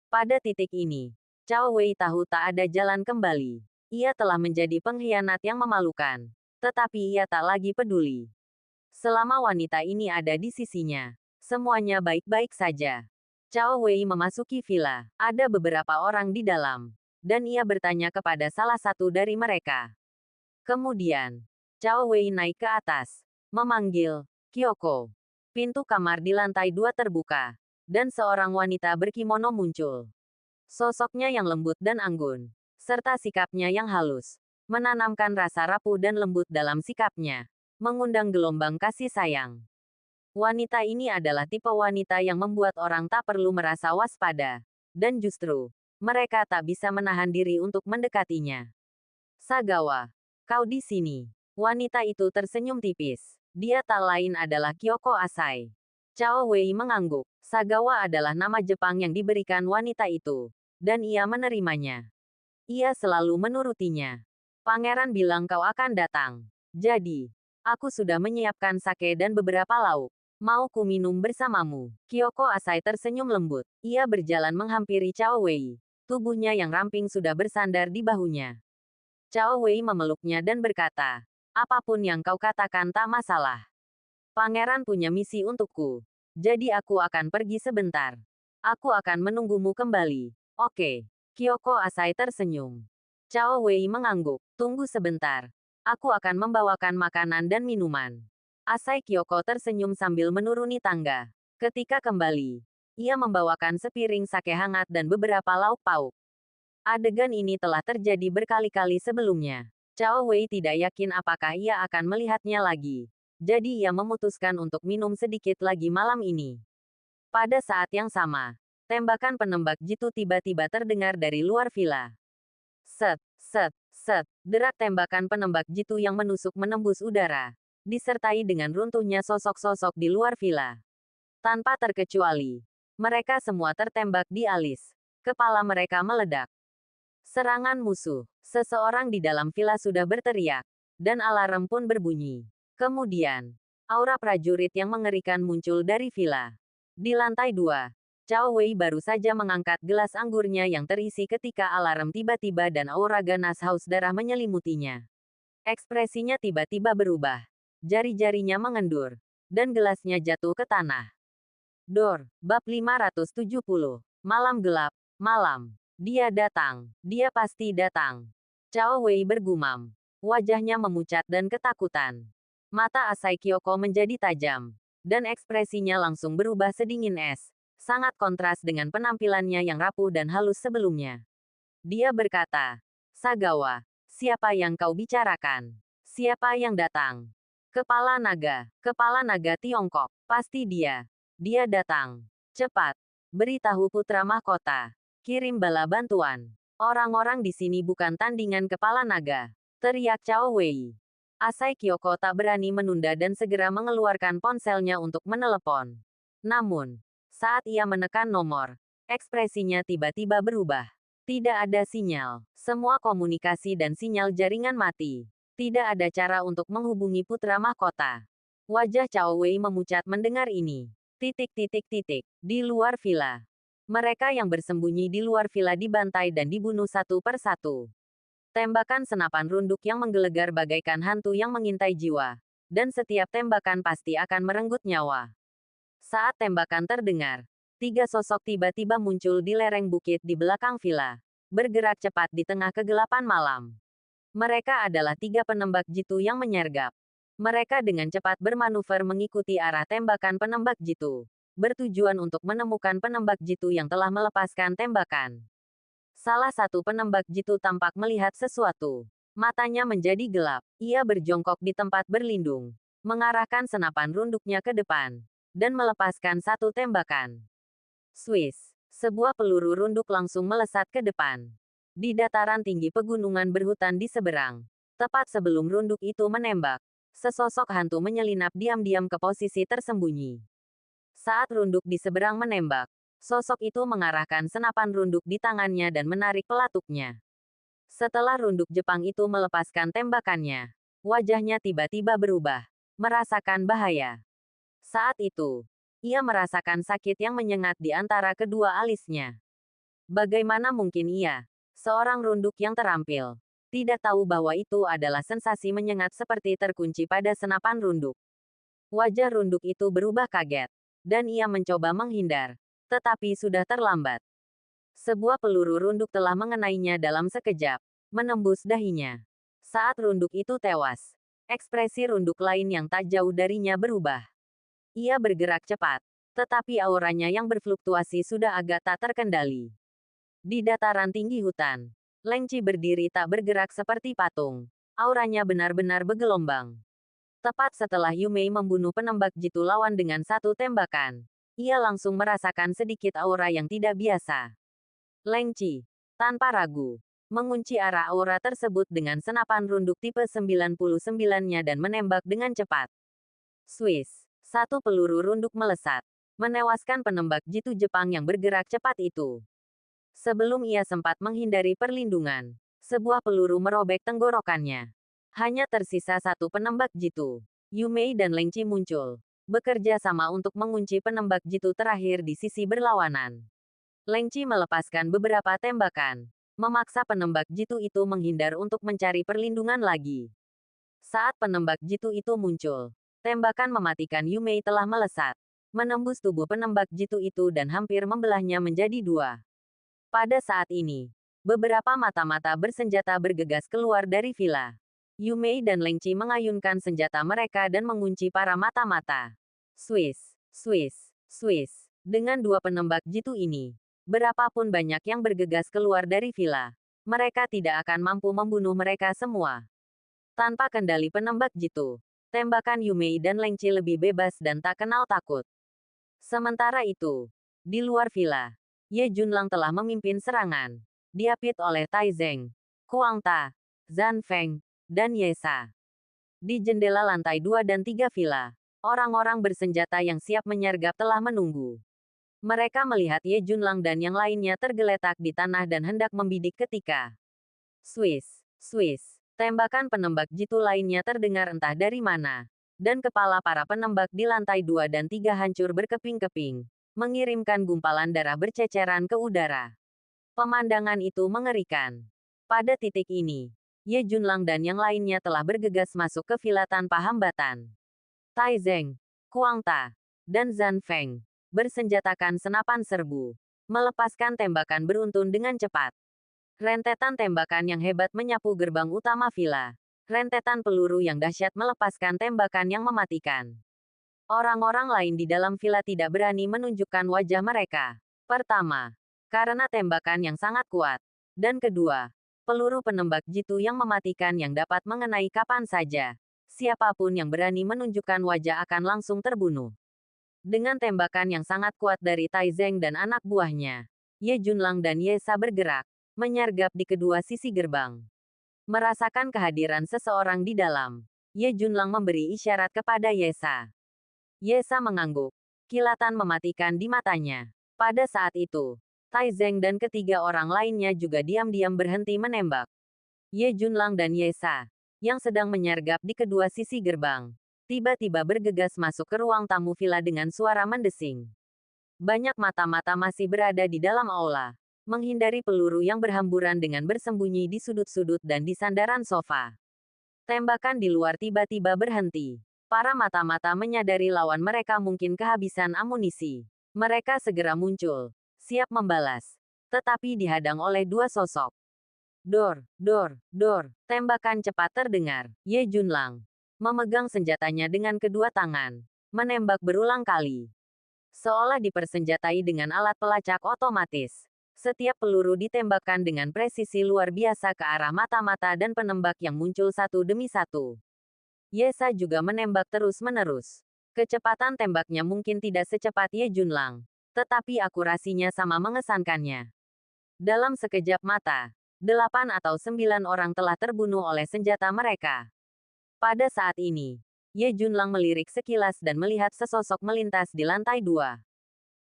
Pada titik ini, Cao Wei tahu tak ada jalan kembali. Ia telah menjadi pengkhianat yang memalukan. Tetapi ia tak lagi peduli. Selama wanita ini ada di sisinya, semuanya baik-baik saja. Cao Wei memasuki villa. Ada beberapa orang di dalam. Dan ia bertanya kepada salah satu dari mereka. Kemudian, Cao Wei naik ke atas, memanggil, Kyoko. Pintu kamar di lantai 2 terbuka. dan seorang wanita berkimono muncul. Sosoknya yang lembut dan anggun, serta sikapnya yang halus, menanamkan rasa rapuh dan lembut dalam sikapnya, mengundang gelombang kasih sayang. Wanita ini adalah tipe wanita yang membuat orang tak perlu merasa waspada, dan justru, mereka tak bisa menahan diri untuk mendekatinya. Sagawa, kau di sini. Wanita itu tersenyum tipis. Dia tak lain adalah Kyoko Asai. Cao Wei mengangguk. Sagawa adalah nama Jepang yang diberikan wanita itu, dan ia menerimanya. Ia selalu menurutinya. Pangeran bilang kau akan datang. Jadi, aku sudah menyiapkan sake dan beberapa lauk. Mau ku minum bersamamu? Kyoko Asai tersenyum lembut. Ia berjalan menghampiri Cao Wei. Tubuhnya yang ramping sudah bersandar di bahunya. Cao Wei memeluknya dan berkata, apapun yang kau katakan tak masalah. Pangeran punya misi untukku. Jadi aku akan pergi sebentar. Aku akan menunggumu kembali. Oke. Kyoko Asai tersenyum. Cao Wei mengangguk. Tunggu sebentar. Aku akan membawakan makanan dan minuman. Asai Kyoko tersenyum sambil menuruni tangga. Ketika kembali, ia membawakan sepiring sake hangat dan beberapa lauk pauk. Adegan ini telah terjadi berkali-kali sebelumnya. Cao Wei tidak yakin apakah ia akan melihatnya lagi. Jadi ia memutuskan untuk minum sedikit lagi malam ini. Pada saat yang sama, tembakan penembak jitu tiba-tiba terdengar dari luar villa. Set, set, set, derak tembakan penembak jitu yang menusuk menembus udara, disertai dengan runtuhnya sosok-sosok di luar villa. Tanpa terkecuali, mereka semua tertembak di alis. Kepala mereka meledak. Serangan musuh. Seseorang di dalam villa sudah berteriak, dan alarm pun berbunyi. Kemudian, aura prajurit yang mengerikan muncul dari villa. Di lantai 2, Cao Wei baru saja mengangkat gelas anggurnya yang terisi ketika alarm tiba-tiba dan aura ganas haus darah menyelimutinya. Ekspresinya tiba-tiba berubah. Jari-jarinya mengendur, dan gelasnya jatuh ke tanah. Dor, bab 570. Malam gelap, malam. Dia datang. Dia pasti datang. Cao Wei bergumam. Wajahnya memucat dan ketakutan. Mata Asai Kyoko menjadi tajam. Dan ekspresinya langsung berubah sedingin es. Sangat kontras dengan penampilannya yang rapuh dan halus sebelumnya. Dia berkata, Sagawa, siapa yang kau bicarakan? Siapa yang datang? Kepala naga Tiongkok. Pasti dia. Dia datang. Cepat. Beritahu putra mahkota. Kirim bala bantuan. Orang-orang di sini bukan tandingan kepala naga. Teriak Cao Wei. Asai Kyoko tak berani menunda dan segera mengeluarkan ponselnya untuk menelepon. Namun, saat ia menekan nomor, ekspresinya tiba-tiba berubah. Tidak ada sinyal. Semua komunikasi dan sinyal jaringan mati. Tidak ada cara untuk menghubungi putra mahkota. Wajah Cao Wei memucat mendengar ini. Di luar villa. Mereka yang bersembunyi di luar villa dibantai dan dibunuh satu per satu. Tembakan senapan runduk yang menggelegar bagaikan hantu yang mengintai jiwa. Dan setiap tembakan pasti akan merenggut nyawa. Saat tembakan terdengar, 3 sosok tiba-tiba muncul di lereng bukit di belakang villa. Bergerak cepat di tengah kegelapan malam. Mereka adalah 3 penembak jitu yang menyergap. Mereka dengan cepat bermanuver mengikuti arah tembakan penembak jitu. Bertujuan untuk menemukan penembak jitu yang telah melepaskan tembakan. Salah satu penembak jitu tampak melihat sesuatu. Matanya menjadi gelap. Ia berjongkok di tempat berlindung, mengarahkan senapan runduknya ke depan, dan melepaskan satu tembakan. Swiss. Sebuah peluru runduk langsung melesat ke depan. Di dataran tinggi pegunungan berhutan di seberang. Tepat sebelum runduk itu menembak, sesosok hantu menyelinap diam-diam ke posisi tersembunyi. Saat runduk di seberang menembak, sosok itu mengarahkan senapan runduk di tangannya dan menarik pelatuknya. Setelah runduk Jepang itu melepaskan tembakannya, wajahnya tiba-tiba berubah, merasakan bahaya. Saat itu, ia merasakan sakit yang menyengat di antara kedua alisnya. Bagaimana mungkin ia, seorang runduk yang terampil, tidak tahu bahwa itu adalah sensasi menyengat seperti terkunci pada senapan runduk. Wajah runduk itu berubah kaget, dan ia mencoba menghindar, tetapi sudah terlambat. Sebuah peluru runduk telah mengenainya dalam sekejap, menembus dahinya. Saat runduk itu tewas, ekspresi runduk lain yang tak jauh darinya berubah. Ia bergerak cepat, tetapi auranya yang berfluktuasi sudah agak tak terkendali. Di dataran tinggi hutan, Leng Qi berdiri tak bergerak seperti patung. Auranya benar-benar bergelombang. Tepat setelah Yu Mei membunuh penembak jitu lawan dengan satu tembakan, ia langsung merasakan sedikit aura yang tidak biasa. Leng Qi, tanpa ragu, mengunci arah aura tersebut dengan senapan runduk tipe 99-nya dan menembak dengan cepat. Swiss, satu peluru runduk melesat, menewaskan penembak jitu Jepang yang bergerak cepat itu. Sebelum ia sempat menghindari perlindungan, sebuah peluru merobek tenggorokannya. Hanya tersisa satu penembak jitu. Yu Mei dan Leng Qi muncul, bekerja sama untuk mengunci penembak jitu terakhir di sisi berlawanan. Leng Qi melepaskan beberapa tembakan, memaksa penembak jitu itu menghindar untuk mencari perlindungan lagi. Saat penembak jitu itu muncul, tembakan mematikan Yu Mei telah melesat, menembus tubuh penembak jitu itu dan hampir membelahnya menjadi dua. Pada saat ini, beberapa mata-mata bersenjata bergegas keluar dari villa. Yu Mei dan Leng Qi mengayunkan senjata mereka dan mengunci para mata-mata. Swiss, Swiss, Swiss. Dengan dua penembak jitu ini, berapapun banyak yang bergegas keluar dari villa, mereka tidak akan mampu membunuh mereka semua. Tanpa kendali penembak jitu, tembakan Yu Mei dan Leng Qi lebih bebas dan tak kenal takut. Sementara itu, di luar villa, Ye Junlang telah memimpin serangan, diapit oleh Tai Zeng, Kuang Ta, Zhan Feng, dan Ye Sa. Di jendela lantai 2 dan 3 villa, orang-orang bersenjata yang siap menyergap telah menunggu. Mereka melihat Ye Junlang dan yang lainnya tergeletak di tanah dan hendak membidik ketika Swiss, Swiss, tembakan penembak jitu lainnya terdengar entah dari mana, dan kepala para penembak di lantai 2 dan 3 hancur berkeping-keping, mengirimkan gumpalan darah berceceran ke udara. Pemandangan itu mengerikan. Pada titik ini, Ye Junlang dan yang lainnya telah bergegas masuk ke villa tanpa hambatan. Tai Zeng, Kuang Ta, dan Zhan Feng bersenjatakan senapan serbu, melepaskan tembakan beruntun dengan cepat. Rentetan tembakan yang hebat menyapu gerbang utama villa. Rentetan peluru yang dahsyat melepaskan tembakan yang mematikan. Orang-orang lain di dalam villa tidak berani menunjukkan wajah mereka. Pertama, karena tembakan yang sangat kuat. Dan kedua, peluru penembak jitu yang mematikan yang dapat mengenai kapan saja. Siapapun yang berani menunjukkan wajah akan langsung terbunuh. Dengan tembakan yang sangat kuat dari Tai Zeng dan anak buahnya, Ye Junlang dan Ye Sa bergerak, menyergap di kedua sisi gerbang. Merasakan kehadiran seseorang di dalam, Ye Junlang memberi isyarat kepada Ye Sa. Ye Sa mengangguk. Kilatan mematikan di matanya. Pada saat itu, Tai Zeng dan ketiga orang lainnya juga diam-diam berhenti menembak. Ye Junlang dan Ye Sa, yang sedang menyergap di kedua sisi gerbang, tiba-tiba bergegas masuk ke ruang tamu villa dengan suara mendesing. Banyak mata-mata masih berada di dalam aula, menghindari peluru yang berhamburan dengan bersembunyi di sudut-sudut dan di sandaran sofa. Tembakan di luar tiba-tiba berhenti. Para mata-mata menyadari lawan mereka mungkin kehabisan amunisi. Mereka segera muncul, siap membalas, tetapi dihadang oleh dua sosok. Dor, dor, dor, tembakan cepat terdengar. Ye Junlang memegang senjatanya dengan kedua tangan, menembak berulang kali. Seolah dipersenjatai dengan alat pelacak otomatis. Setiap peluru ditembakkan dengan presisi luar biasa ke arah mata-mata dan penembak yang muncul satu demi satu. Ye Sa juga menembak terus-menerus. Kecepatan tembaknya mungkin tidak secepat Ye Junlang, tetapi akurasinya sama mengesankannya. Dalam sekejap mata, 8 atau 9 orang telah terbunuh oleh senjata mereka. Pada saat ini, Ye Junlang melirik sekilas dan melihat sesosok melintas di lantai 2.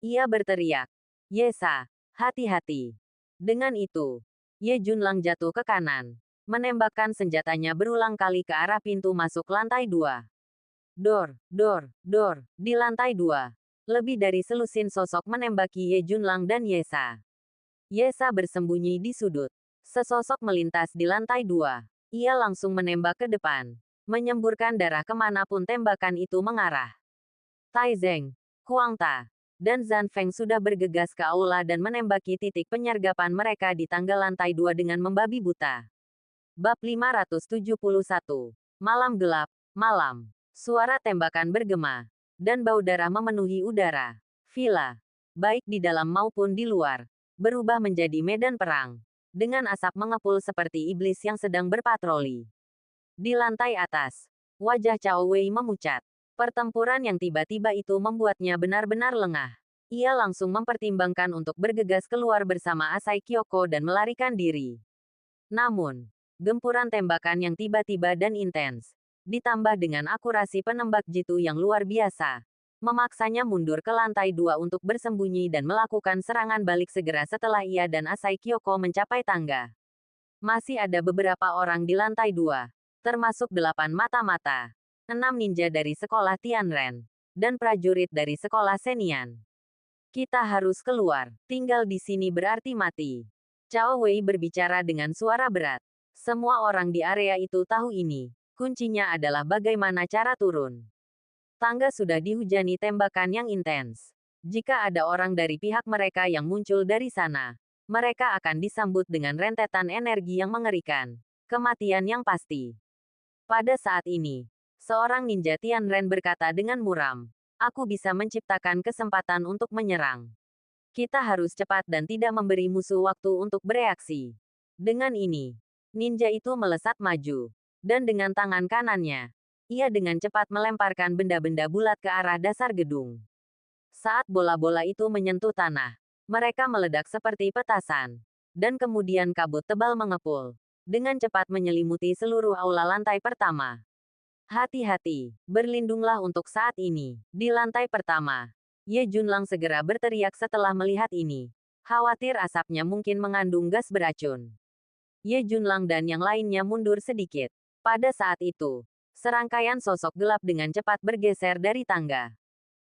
Ia berteriak, "Ye Sa, hati-hati." Dengan itu, Ye Junlang jatuh ke kanan, menembakkan senjatanya berulang kali ke arah pintu masuk lantai 2. Dor, dor, dor, di lantai 2. Lebih dari selusin sosok menembaki Ye Junlang dan Ye Sa. Ye Sa bersembunyi di sudut. Sesosok melintas di lantai 2. Ia langsung menembak ke depan, menyemburkan darah kemanapun tembakan itu mengarah. Tai Zeng, Kuang Ta, dan Zhan Feng sudah bergegas ke aula dan menembaki titik penyergapan mereka di tangga lantai 2 dengan membabi buta. Bab 571. Malam gelap, malam. Suara tembakan bergema, dan bau darah memenuhi udara. Villa, baik di dalam maupun di luar, berubah menjadi medan perang, dengan asap mengepul seperti iblis yang sedang berpatroli. Di lantai atas, wajah Cao Wei memucat. Pertempuran yang tiba-tiba itu membuatnya benar-benar lengah. Ia langsung mempertimbangkan untuk bergegas keluar bersama Asai Kyoko dan melarikan diri. Namun, gempuran tembakan yang tiba-tiba dan intens, ditambah dengan akurasi penembak jitu yang luar biasa, memaksanya mundur ke lantai 2 untuk bersembunyi dan melakukan serangan balik segera setelah ia dan Asai Kyoko mencapai tangga. Masih ada beberapa orang di lantai 2, termasuk 8 mata-mata, 6 ninja dari sekolah Tianren, dan prajurit dari sekolah Senian. Kita harus keluar, tinggal di sini berarti mati. Cao Wei berbicara dengan suara berat. Semua orang di area itu tahu ini. Kuncinya adalah bagaimana cara turun. Tangga sudah dihujani tembakan yang intens. Jika ada orang dari pihak mereka yang muncul dari sana, mereka akan disambut dengan rentetan energi yang mengerikan. Kematian yang pasti. Pada saat ini, seorang ninja Tianren berkata dengan muram, "Aku bisa menciptakan kesempatan untuk menyerang. Kita harus cepat dan tidak memberi musuh waktu untuk bereaksi." Dengan ini, ninja itu melesat maju. Dan dengan tangan kanannya, ia dengan cepat melemparkan benda-benda bulat ke arah dasar gedung. Saat bola-bola itu menyentuh tanah, mereka meledak seperti petasan. Dan kemudian kabut tebal mengepul, dengan cepat menyelimuti seluruh aula lantai pertama. Hati-hati, berlindunglah untuk saat ini. Di lantai pertama, Ye Junlang segera berteriak setelah melihat ini. Khawatir asapnya mungkin mengandung gas beracun. Ye Junlang dan yang lainnya mundur sedikit. Pada saat itu, serangkaian sosok gelap dengan cepat bergeser dari tangga.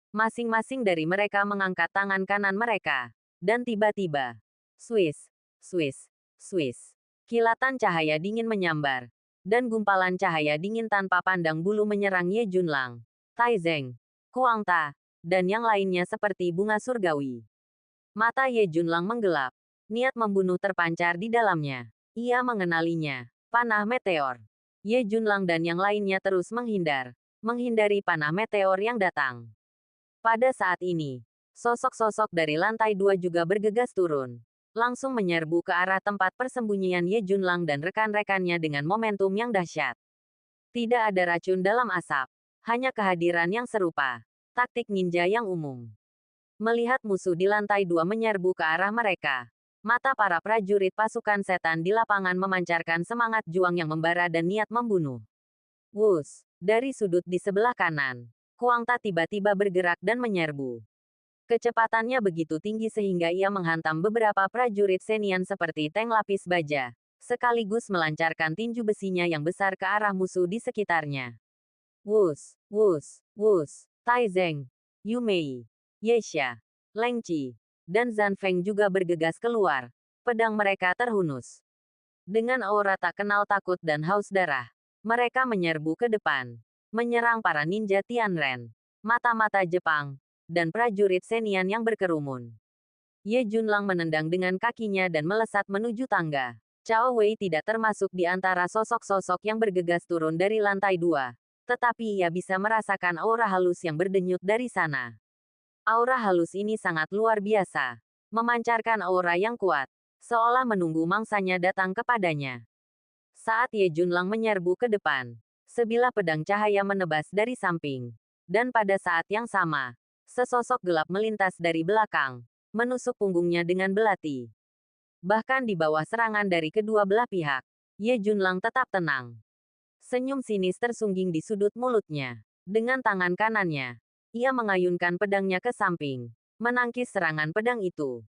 Masing-masing dari mereka mengangkat tangan kanan mereka. Dan tiba-tiba, Swiss, Swiss, Swiss. Kilatan cahaya dingin menyambar. Dan gumpalan cahaya dingin tanpa pandang bulu menyerang Ye Junlang, Tai Zeng, Kuang Ta, dan yang lainnya seperti bunga surgawi. Mata Ye Junlang menggelap. Niat membunuh terpancar di dalamnya. Ia mengenalinya. Panah meteor. Ye Junlang dan yang lainnya terus menghindari panah meteor yang datang. Pada saat ini, sosok-sosok dari lantai 2 juga bergegas turun. Langsung menyerbu ke arah tempat persembunyian Ye Junlang dan rekan-rekannya dengan momentum yang dahsyat. Tidak ada racun dalam asap. Hanya kehadiran yang serupa. Taktik ninja yang umum. Melihat musuh di lantai 2 menyerbu ke arah mereka, mata para prajurit pasukan setan di lapangan memancarkan semangat juang yang membara dan niat membunuh. Wus, dari sudut di sebelah kanan, Kuang Ta tiba-tiba bergerak dan menyerbu. Kecepatannya begitu tinggi sehingga ia menghantam beberapa prajurit Senian seperti tank lapis baja, sekaligus melancarkan tinju besinya yang besar ke arah musuh di sekitarnya. Wus, wus, wus, Tai Zeng, Yu Mei, Ye Xia, Leng Qi, dan Zhan Feng juga bergegas keluar. Pedang mereka terhunus. Dengan aura tak kenal takut dan haus darah, mereka menyerbu ke depan, menyerang para ninja Tianren, mata-mata Jepang, dan prajurit Senian yang berkerumun. Ye Junlang menendang dengan kakinya dan melesat menuju tangga. Cao Wei tidak termasuk di antara sosok-sosok yang bergegas turun dari lantai 2, tetapi ia bisa merasakan aura halus yang berdenyut dari sana. Aura halus ini sangat luar biasa, memancarkan aura yang kuat, seolah menunggu mangsanya datang kepadanya. Saat Ye Junlang menyerbu ke depan, sebilah pedang cahaya menebas dari samping. Dan pada saat yang sama, sesosok gelap melintas dari belakang, menusuk punggungnya dengan belati. Bahkan di bawah serangan dari kedua belah pihak, Ye Junlang tetap tenang. Senyum sinis tersungging di sudut mulutnya. Dengan tangan kanannya, ia mengayunkan pedangnya ke samping, menangkis serangan pedang itu.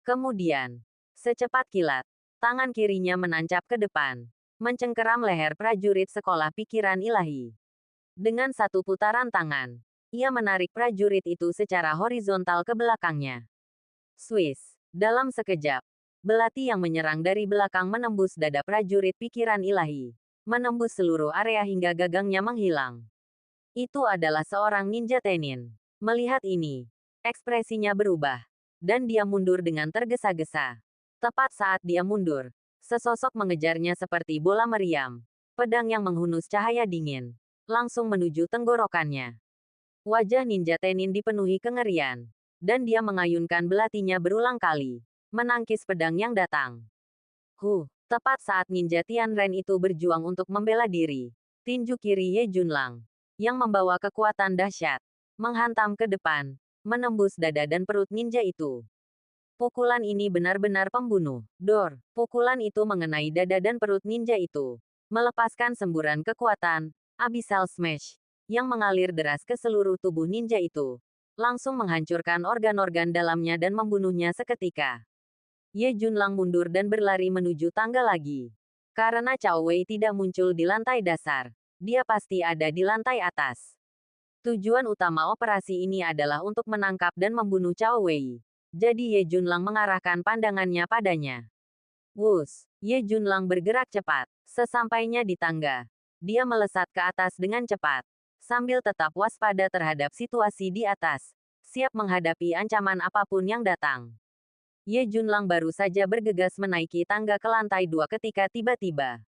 Kemudian, secepat kilat, tangan kirinya menancap ke depan, mencengkeram leher prajurit sekolah pikiran ilahi. Dengan satu putaran tangan, ia menarik prajurit itu secara horizontal ke belakangnya. Swiss, dalam sekejap, belati yang menyerang dari belakang menembus dada prajurit pikiran ilahi, menembus seluruh area hingga gagangnya menghilang. Itu adalah seorang ninja tenin. Melihat ini, ekspresinya berubah, dan dia mundur dengan tergesa-gesa. Tepat saat dia mundur, sesosok mengejarnya seperti bola meriam. Pedang yang menghunus cahaya dingin, langsung menuju tenggorokannya. Wajah ninja tenin dipenuhi kengerian. dan dia mengayunkan belatinya berulang kali, menangkis pedang yang datang. Tepat saat ninja Tianren itu berjuang untuk membela diri, tinju kiri Ye Junlang, yang membawa kekuatan dahsyat, menghantam ke depan, menembus dada dan perut ninja itu. Pukulan ini benar-benar pembunuh. Pukulan itu mengenai dada dan perut ninja itu, melepaskan semburan kekuatan, Abyssal Smash, yang mengalir deras ke seluruh tubuh ninja itu, langsung menghancurkan organ-organ dalamnya dan membunuhnya seketika. Ye Junlang mundur dan berlari menuju tangga lagi. Karena Cao Wei tidak muncul di lantai dasar, dia pasti ada di lantai atas. Tujuan utama operasi ini adalah untuk menangkap dan membunuh Cao Wei. Jadi Ye Junlang mengarahkan pandangannya padanya. Ye Junlang bergerak cepat. Sesampainya di tangga, dia melesat ke atas dengan cepat, sambil tetap waspada terhadap situasi di atas, siap menghadapi ancaman apapun yang datang. Ye Junlang baru saja bergegas menaiki tangga ke lantai 2 ketika tiba-tiba.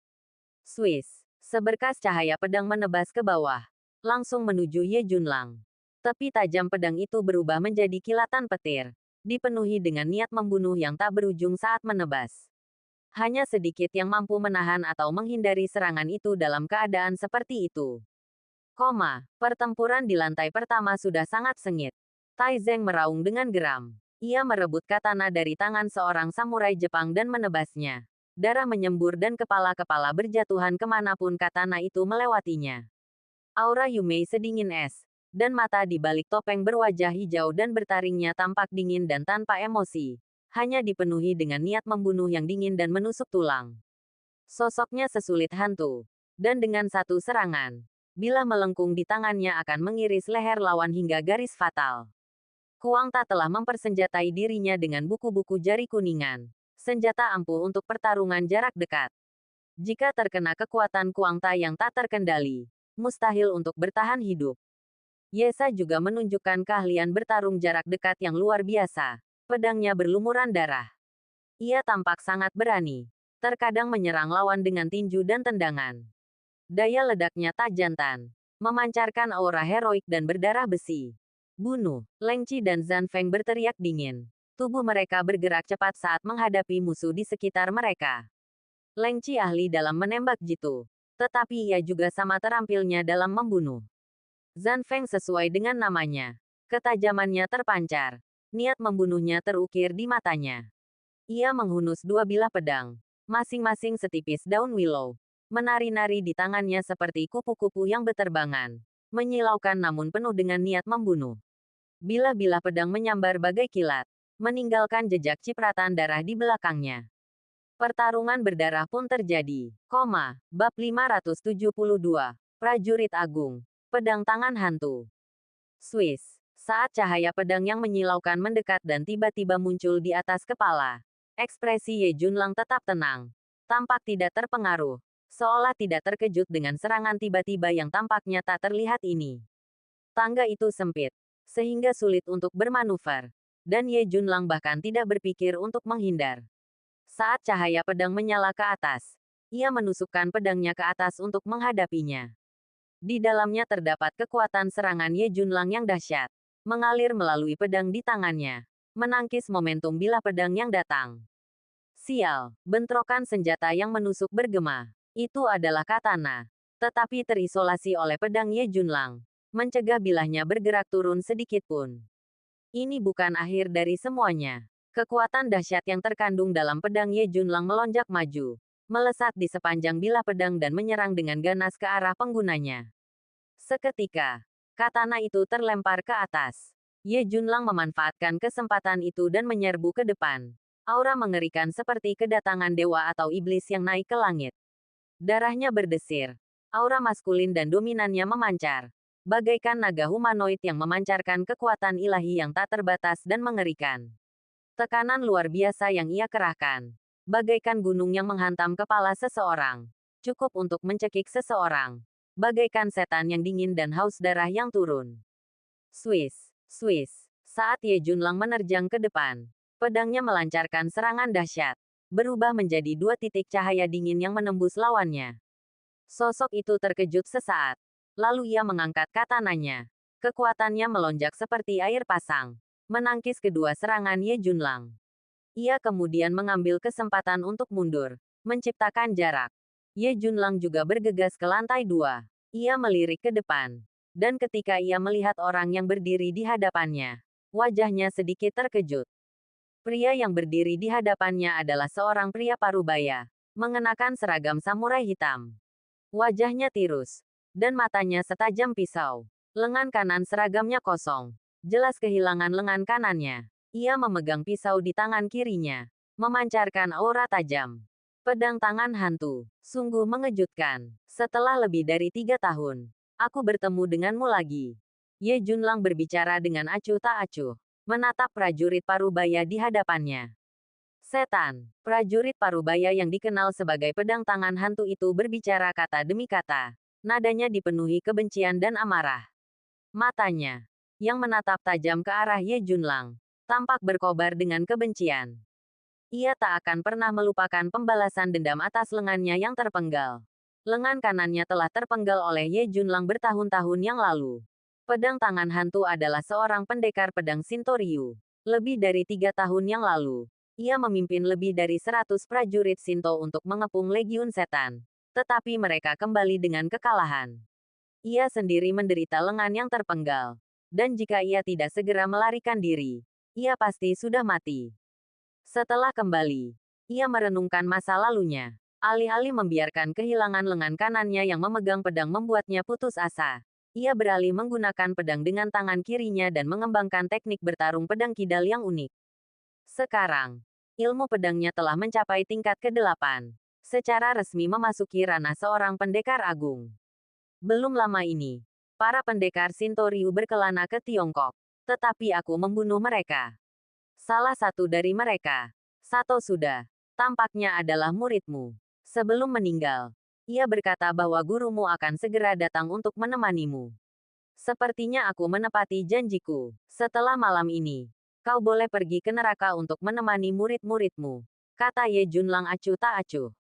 Seberkas cahaya pedang menebas ke bawah, langsung menuju Ye Junlang. Tepi tajam pedang itu berubah menjadi kilatan petir, dipenuhi dengan niat membunuh yang tak berujung saat menebas. Hanya sedikit yang mampu menahan atau menghindari serangan itu dalam keadaan seperti itu. Pertempuran di lantai pertama sudah sangat sengit. Tai Zeng meraung dengan geram. Ia merebut katana dari tangan seorang samurai Jepang dan menebasnya. Darah menyembur dan kepala-kepala berjatuhan kemanapun katana itu melewatinya. Aura Yumei sedingin es, dan mata di balik topeng berwajah hijau dan bertaringnya tampak dingin dan tanpa emosi, hanya dipenuhi dengan niat membunuh yang dingin dan menusuk tulang. Sosoknya sesulit hantu, dan dengan satu serangan, bila melengkung di tangannya akan mengiris leher lawan hingga garis fatal. Kuang Ta telah mempersenjatai dirinya dengan buku-buku jari kuningan, senjata ampuh untuk pertarungan jarak dekat. Jika terkena kekuatan Kuang Ta yang tak terkendali, mustahil untuk bertahan hidup. Yesa juga menunjukkan keahlian bertarung jarak dekat yang luar biasa. Pedangnya berlumuran darah. Ia tampak sangat berani. Terkadang menyerang lawan dengan tinju dan tendangan. Daya ledaknya tak jantan, memancarkan aura heroik dan berdarah besi. Bunuh! Leng Qi dan Zhan Feng berteriak dingin. Tubuh mereka bergerak cepat saat menghadapi musuh di sekitar mereka. Leng Qi ahli dalam menembak jitu, tetapi ia juga sama terampilnya dalam membunuh. Zhan Feng sesuai dengan namanya. Ketajamannya terpancar. Niat membunuhnya terukir di matanya. Ia menghunus dua bilah pedang, masing-masing setipis daun willow, menari-nari di tangannya seperti kupu-kupu yang beterbangan, menyilaukan namun penuh dengan niat membunuh. Bilah-bilah pedang menyambar bagai kilat, meninggalkan jejak cipratan darah di belakangnya. Pertarungan berdarah pun terjadi. Bab 572, Prajurit Agung. Pedang tangan hantu. Saat cahaya pedang yang menyilaukan mendekat dan tiba-tiba muncul di atas kepala, ekspresi Ye Junlang tetap tenang. Tampak tidak terpengaruh, seolah tidak terkejut dengan serangan tiba-tiba yang tampaknya tak terlihat ini. Tangga itu sempit, sehingga sulit untuk bermanuver, dan Ye Junlang bahkan tidak berpikir untuk menghindar. Saat cahaya pedang menyala ke atas, ia menusukkan pedangnya ke atas untuk menghadapinya. Di dalamnya terdapat kekuatan serangan Ye Junlang yang dahsyat, mengalir melalui pedang di tangannya, menangkis momentum bilah pedang yang datang. Sial, bentrokan senjata yang menusuk bergema. Itu adalah katana, tetapi terisolasi oleh pedang Ye Junlang, mencegah bilahnya bergerak turun sedikit pun. Ini bukan akhir dari semuanya. Kekuatan dahsyat yang terkandung dalam pedang Ye Junlang melonjak maju, melesat di sepanjang bilah pedang dan menyerang dengan ganas ke arah penggunanya. Seketika, katana itu terlempar ke atas. Ye Junlang memanfaatkan kesempatan itu dan menyerbu ke depan. Aura mengerikan seperti kedatangan dewa atau iblis yang naik ke langit. Darahnya berdesir. Aura maskulin dan dominannya memancar, bagaikan naga humanoid yang memancarkan kekuatan ilahi yang tak terbatas dan mengerikan. Tekanan luar biasa yang ia kerahkan, bagaikan gunung yang menghantam kepala seseorang, cukup untuk mencekik seseorang. Bagaikan setan yang dingin dan haus darah yang turun. Saat Ye Junlang menerjang ke depan, pedangnya melancarkan serangan dahsyat, berubah menjadi dua titik cahaya dingin yang menembus lawannya. Sosok itu terkejut sesaat, lalu ia mengangkat katananya. Kekuatannya melonjak seperti air pasang, menangkis kedua serangan Ye Junlang. Ia kemudian mengambil kesempatan untuk mundur, menciptakan jarak. Ye Junlang juga bergegas ke lantai 2. Ia melirik ke depan. Dan ketika ia melihat orang yang berdiri di hadapannya, wajahnya sedikit terkejut. Pria yang berdiri di hadapannya adalah seorang pria parubaya, mengenakan seragam samurai hitam. Wajahnya tirus, dan matanya setajam pisau. Lengan kanan seragamnya kosong. Jelas kehilangan lengan kanannya. Ia memegang pisau di tangan kirinya, memancarkan aura tajam. Pedang tangan hantu, sungguh mengejutkan. Setelah lebih dari 3 tahun, aku bertemu denganmu lagi. Ye Junlang berbicara dengan acuh tak acuh, menatap prajurit parubaya di hadapannya. Setan, prajurit parubaya yang dikenal sebagai pedang tangan hantu itu berbicara kata demi kata. Nadanya dipenuhi kebencian dan amarah. Matanya, yang menatap tajam ke arah Ye Junlang, tampak berkobar dengan kebencian. Ia tak akan pernah melupakan pembalasan dendam atas lengannya yang terpenggal. Lengan kanannya telah terpenggal oleh Ye Junlang bertahun-tahun yang lalu. Pedang tangan hantu adalah seorang pendekar pedang Shinto Ryu. Lebih dari 3 tahun yang lalu, ia memimpin lebih dari 100 prajurit Shinto untuk mengepung Legiun Setan. Tetapi mereka kembali dengan kekalahan. Ia sendiri menderita lengan yang terpenggal. Dan jika ia tidak segera melarikan diri, ia pasti sudah mati. Setelah kembali, ia merenungkan masa lalunya. Alih-alih membiarkan kehilangan lengan kanannya yang memegang pedang membuatnya putus asa, ia beralih menggunakan pedang dengan tangan kirinya dan mengembangkan teknik bertarung pedang kidal yang unik. Sekarang, ilmu pedangnya telah mencapai tingkat ke-8. Secara resmi memasuki ranah seorang pendekar agung. Belum lama ini, para pendekar Shinto Ryu berkelana ke Tiongkok. Tetapi aku membunuh mereka. Salah satu dari mereka, Sato Suda, tampaknya adalah muridmu. Sebelum meninggal, ia berkata bahwa gurumu akan segera datang untuk menemanimu. Sepertinya aku menepati janjiku. Setelah malam ini, kau boleh pergi ke neraka untuk menemani murid-muridmu, kata Ye Junlang acuh tak acuh.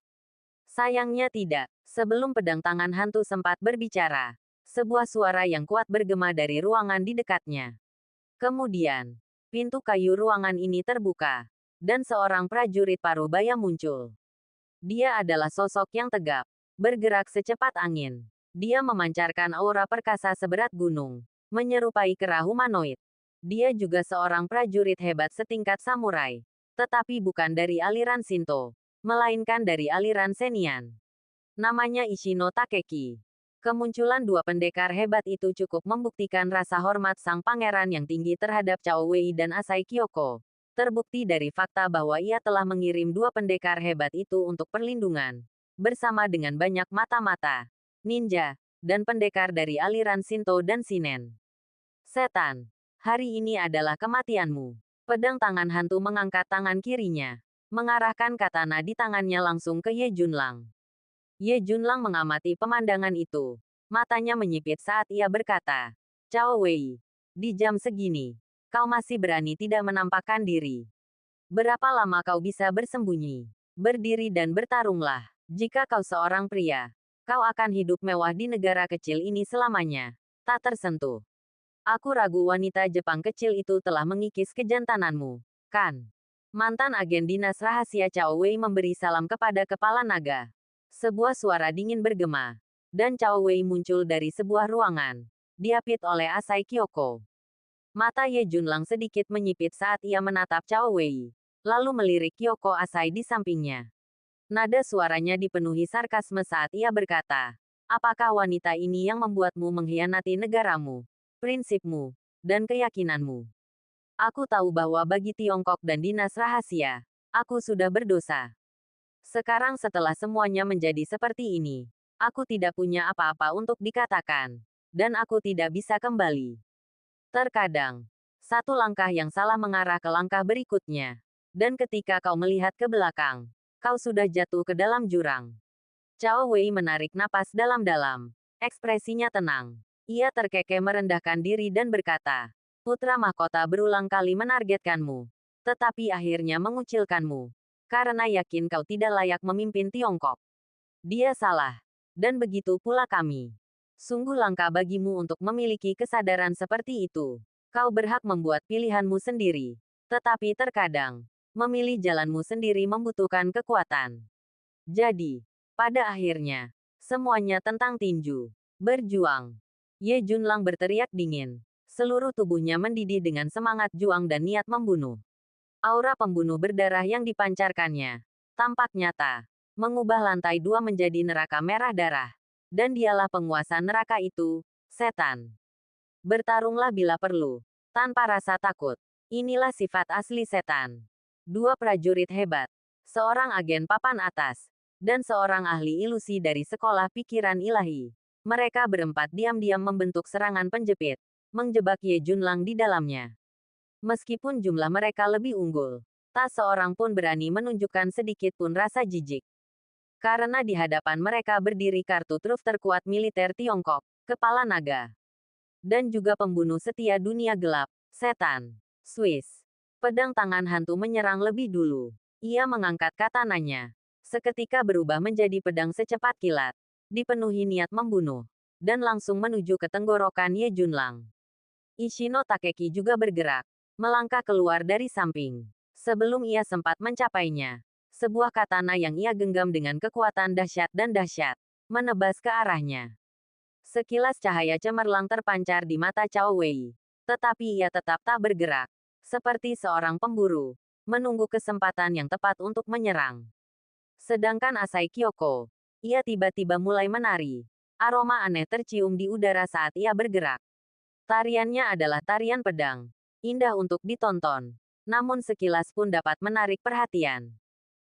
Sayangnya tidak. Sebelum pedang tangan hantu sempat berbicara, sebuah suara yang kuat bergema dari ruangan di dekatnya. Kemudian, pintu kayu ruangan ini terbuka, dan seorang prajurit parubaya muncul. Dia adalah sosok yang tegap, bergerak secepat angin. Dia memancarkan aura perkasa seberat gunung, menyerupai kera humanoid. Dia juga seorang prajurit hebat setingkat samurai, tetapi bukan dari aliran Shinto, melainkan dari aliran Senian. Namanya Ishino Takeki. Kemunculan dua pendekar hebat itu cukup membuktikan rasa hormat sang pangeran yang tinggi terhadap Cao Wei dan Asai Kyoko. Terbukti dari fakta bahwa ia telah mengirim dua pendekar hebat itu untuk perlindungan, bersama dengan banyak mata-mata, ninja, dan pendekar dari aliran Shinto dan Shinen. Setan, hari ini adalah kematianmu. Pedang tangan hantu mengangkat tangan kirinya, mengarahkan katana di tangannya langsung ke Ye Junlang. Ye Junlang mengamati pemandangan itu. Matanya menyipit saat ia berkata, Cao Wei, di jam segini, kau masih berani tidak menampakkan diri. Berapa lama kau bisa bersembunyi? Berdiri dan bertarunglah. Jika kau seorang pria, kau akan hidup mewah di negara kecil ini selamanya. Tak tersentuh. Aku ragu wanita Jepang kecil itu telah mengikis kejantananmu, kan? Mantan agen dinas rahasia Cao Wei memberi salam kepada kepala naga. Sebuah suara dingin bergema, dan Cao Wei muncul dari sebuah ruangan, diapit oleh Asai Kyoko. Mata Ye Junlang sedikit menyipit saat ia menatap Cao Wei, lalu melirik Kyoko Asai di sampingnya. Nada suaranya dipenuhi sarkasme saat ia berkata, apakah wanita ini yang membuatmu mengkhianati negaramu, prinsipmu, dan keyakinanmu? Aku tahu bahwa bagi Tiongkok dan dinas rahasia, aku sudah berdosa. Sekarang setelah semuanya menjadi seperti ini, aku tidak punya apa-apa untuk dikatakan, dan aku tidak bisa kembali. Terkadang, satu langkah yang salah mengarah ke langkah berikutnya, dan ketika kau melihat ke belakang, kau sudah jatuh ke dalam jurang. Cao Wei menarik napas dalam-dalam, ekspresinya tenang. Ia terkekeh merendahkan diri dan berkata, Putra Mahkota berulang kali menargetkanmu, tetapi akhirnya mengucilkanmu. Karena yakin kau tidak layak memimpin Tiongkok. Dia salah. Dan begitu pula kami. Sungguh langka bagimu untuk memiliki kesadaran seperti itu. Kau berhak membuat pilihanmu sendiri. Tetapi terkadang, memilih jalanmu sendiri membutuhkan kekuatan. Jadi, pada akhirnya, semuanya tentang tinju. Berjuang. Ye Junlang berteriak dingin. Seluruh tubuhnya mendidih dengan semangat juang dan niat membunuh. Aura pembunuh berdarah yang dipancarkannya tampak nyata, mengubah lantai 2 menjadi neraka merah darah. Dan dialah penguasa neraka itu, setan. Bertarunglah bila perlu, tanpa rasa takut. Inilah sifat asli setan. Dua prajurit hebat, seorang agen papan atas, dan seorang ahli ilusi dari sekolah pikiran ilahi. Mereka berempat diam-diam membentuk serangan penjepit, menjebak Ye Junlang di dalamnya. Meskipun jumlah mereka lebih unggul, tak seorang pun berani menunjukkan sedikit pun rasa jijik. Karena di hadapan mereka berdiri kartu truf terkuat militer Tiongkok, kepala naga. Dan juga pembunuh setia dunia gelap, setan. Swiss. Pedang tangan hantu menyerang lebih dulu. Ia mengangkat katananya. Seketika berubah menjadi pedang secepat kilat. Dipenuhi niat membunuh. Dan langsung menuju ke tenggorokan Ye Junlang. Ishino Takeki juga bergerak. Melangkah keluar dari samping. Sebelum ia sempat mencapainya. Sebuah katana yang ia genggam dengan kekuatan dahsyat dan dahsyat. Menebas ke arahnya. Sekilas cahaya cemerlang terpancar di mata Cao Wei. Tetapi ia tetap tak bergerak. Seperti seorang pemburu. Menunggu kesempatan yang tepat untuk menyerang. Sedangkan Asai Kyoko. Ia tiba-tiba mulai menari. Aroma aneh tercium di udara saat ia bergerak. Tariannya adalah tarian pedang. Indah untuk ditonton. Namun sekilas pun dapat menarik perhatian.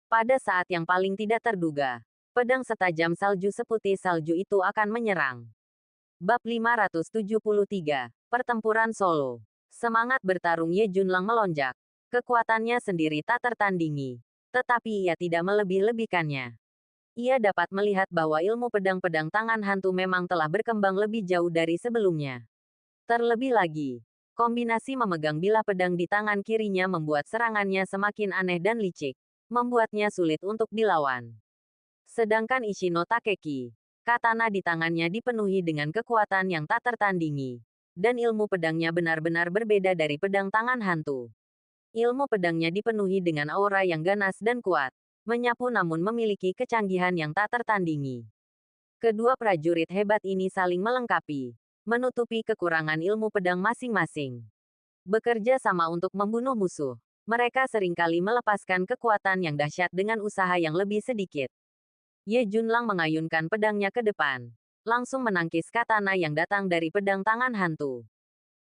Pada saat yang paling tidak terduga, pedang setajam salju seputih salju itu akan menyerang. Bab 573. Pertempuran Solo. Semangat bertarung Ye Junlang melonjak. Kekuatannya sendiri tak tertandingi. Tetapi ia tidak melebih-lebihkannya. Ia dapat melihat bahwa ilmu pedang-pedang tangan hantu memang telah berkembang lebih jauh dari sebelumnya. Terlebih lagi, kombinasi memegang bilah pedang di tangan kirinya membuat serangannya semakin aneh dan licik. Membuatnya sulit untuk dilawan. Sedangkan Ishino Takeki, katana di tangannya dipenuhi dengan kekuatan yang tak tertandingi. Dan ilmu pedangnya benar-benar berbeda dari pedang tangan hantu. Ilmu pedangnya dipenuhi dengan aura yang ganas dan kuat. Menyapu namun memiliki kecanggihan yang tak tertandingi. Kedua prajurit hebat ini saling melengkapi. Menutupi kekurangan ilmu pedang masing-masing. Bekerja sama untuk membunuh musuh. Mereka seringkali melepaskan kekuatan yang dahsyat dengan usaha yang lebih sedikit. Ye Junlang mengayunkan pedangnya ke depan. Langsung menangkis katana yang datang dari pedang tangan hantu.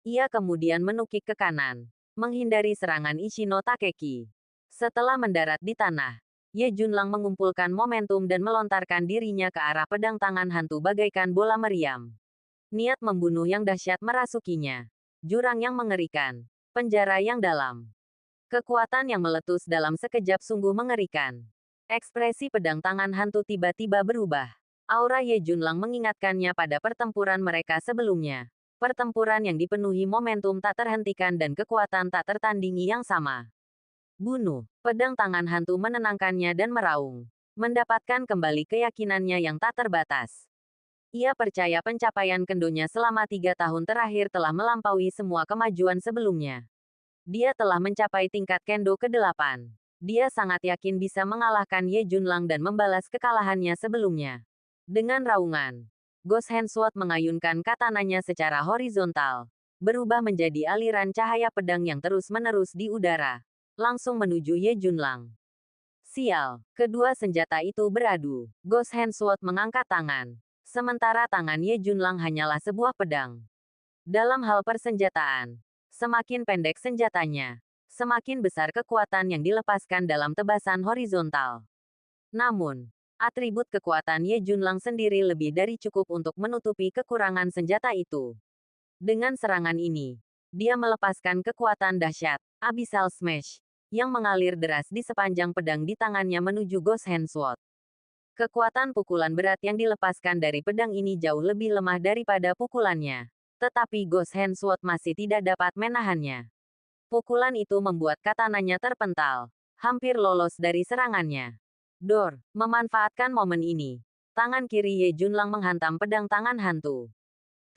Ia kemudian menukik ke kanan, menghindari serangan Ishino Takeki. Setelah mendarat di tanah, Ye Junlang mengumpulkan momentum dan melontarkan dirinya ke arah pedang tangan hantu bagaikan bola meriam. Niat membunuh yang dahsyat merasukinya. Jurang yang mengerikan. Penjara yang dalam. Kekuatan yang meletus dalam sekejap sungguh mengerikan. Ekspresi pedang tangan hantu tiba-tiba berubah. Aura Ye Junlang mengingatkannya pada pertempuran mereka sebelumnya. Pertempuran yang dipenuhi momentum tak terhentikan dan kekuatan tak tertandingi yang sama. Bunuh. Pedang tangan hantu menenangkannya dan meraung. Mendapatkan kembali keyakinannya yang tak terbatas. Ia percaya pencapaian kendonya selama 3 tahun terakhir telah melampaui semua kemajuan sebelumnya. Dia telah mencapai tingkat kendo ke-8. Dia sangat yakin bisa mengalahkan Ye Junlang dan membalas kekalahannya sebelumnya. Dengan raungan, Ghost Hand Sword mengayunkan katananya secara horizontal, berubah menjadi aliran cahaya pedang yang terus-menerus di udara, langsung menuju Ye Junlang. Sial, kedua senjata itu beradu. Ghost Hand Sword mengangkat tangan, sementara tangan Ye Junlang hanyalah sebuah pedang. Dalam hal persenjataan, semakin pendek senjatanya, semakin besar kekuatan yang dilepaskan dalam tebasan horizontal. Namun, atribut kekuatan Ye Junlang sendiri lebih dari cukup untuk menutupi kekurangan senjata itu. Dengan serangan ini, dia melepaskan kekuatan dahsyat, Abyssal Smash, yang mengalir deras di sepanjang pedang di tangannya menuju Ghost Hand Sword. Kekuatan pukulan berat yang dilepaskan dari pedang ini jauh lebih lemah daripada pukulannya. Tetapi Ghost Hand Sword masih tidak dapat menahannya. Pukulan itu membuat katananya terpental, hampir lolos dari serangannya. Dor, memanfaatkan momen ini. Tangan kiri Ye Junlang menghantam pedang tangan hantu.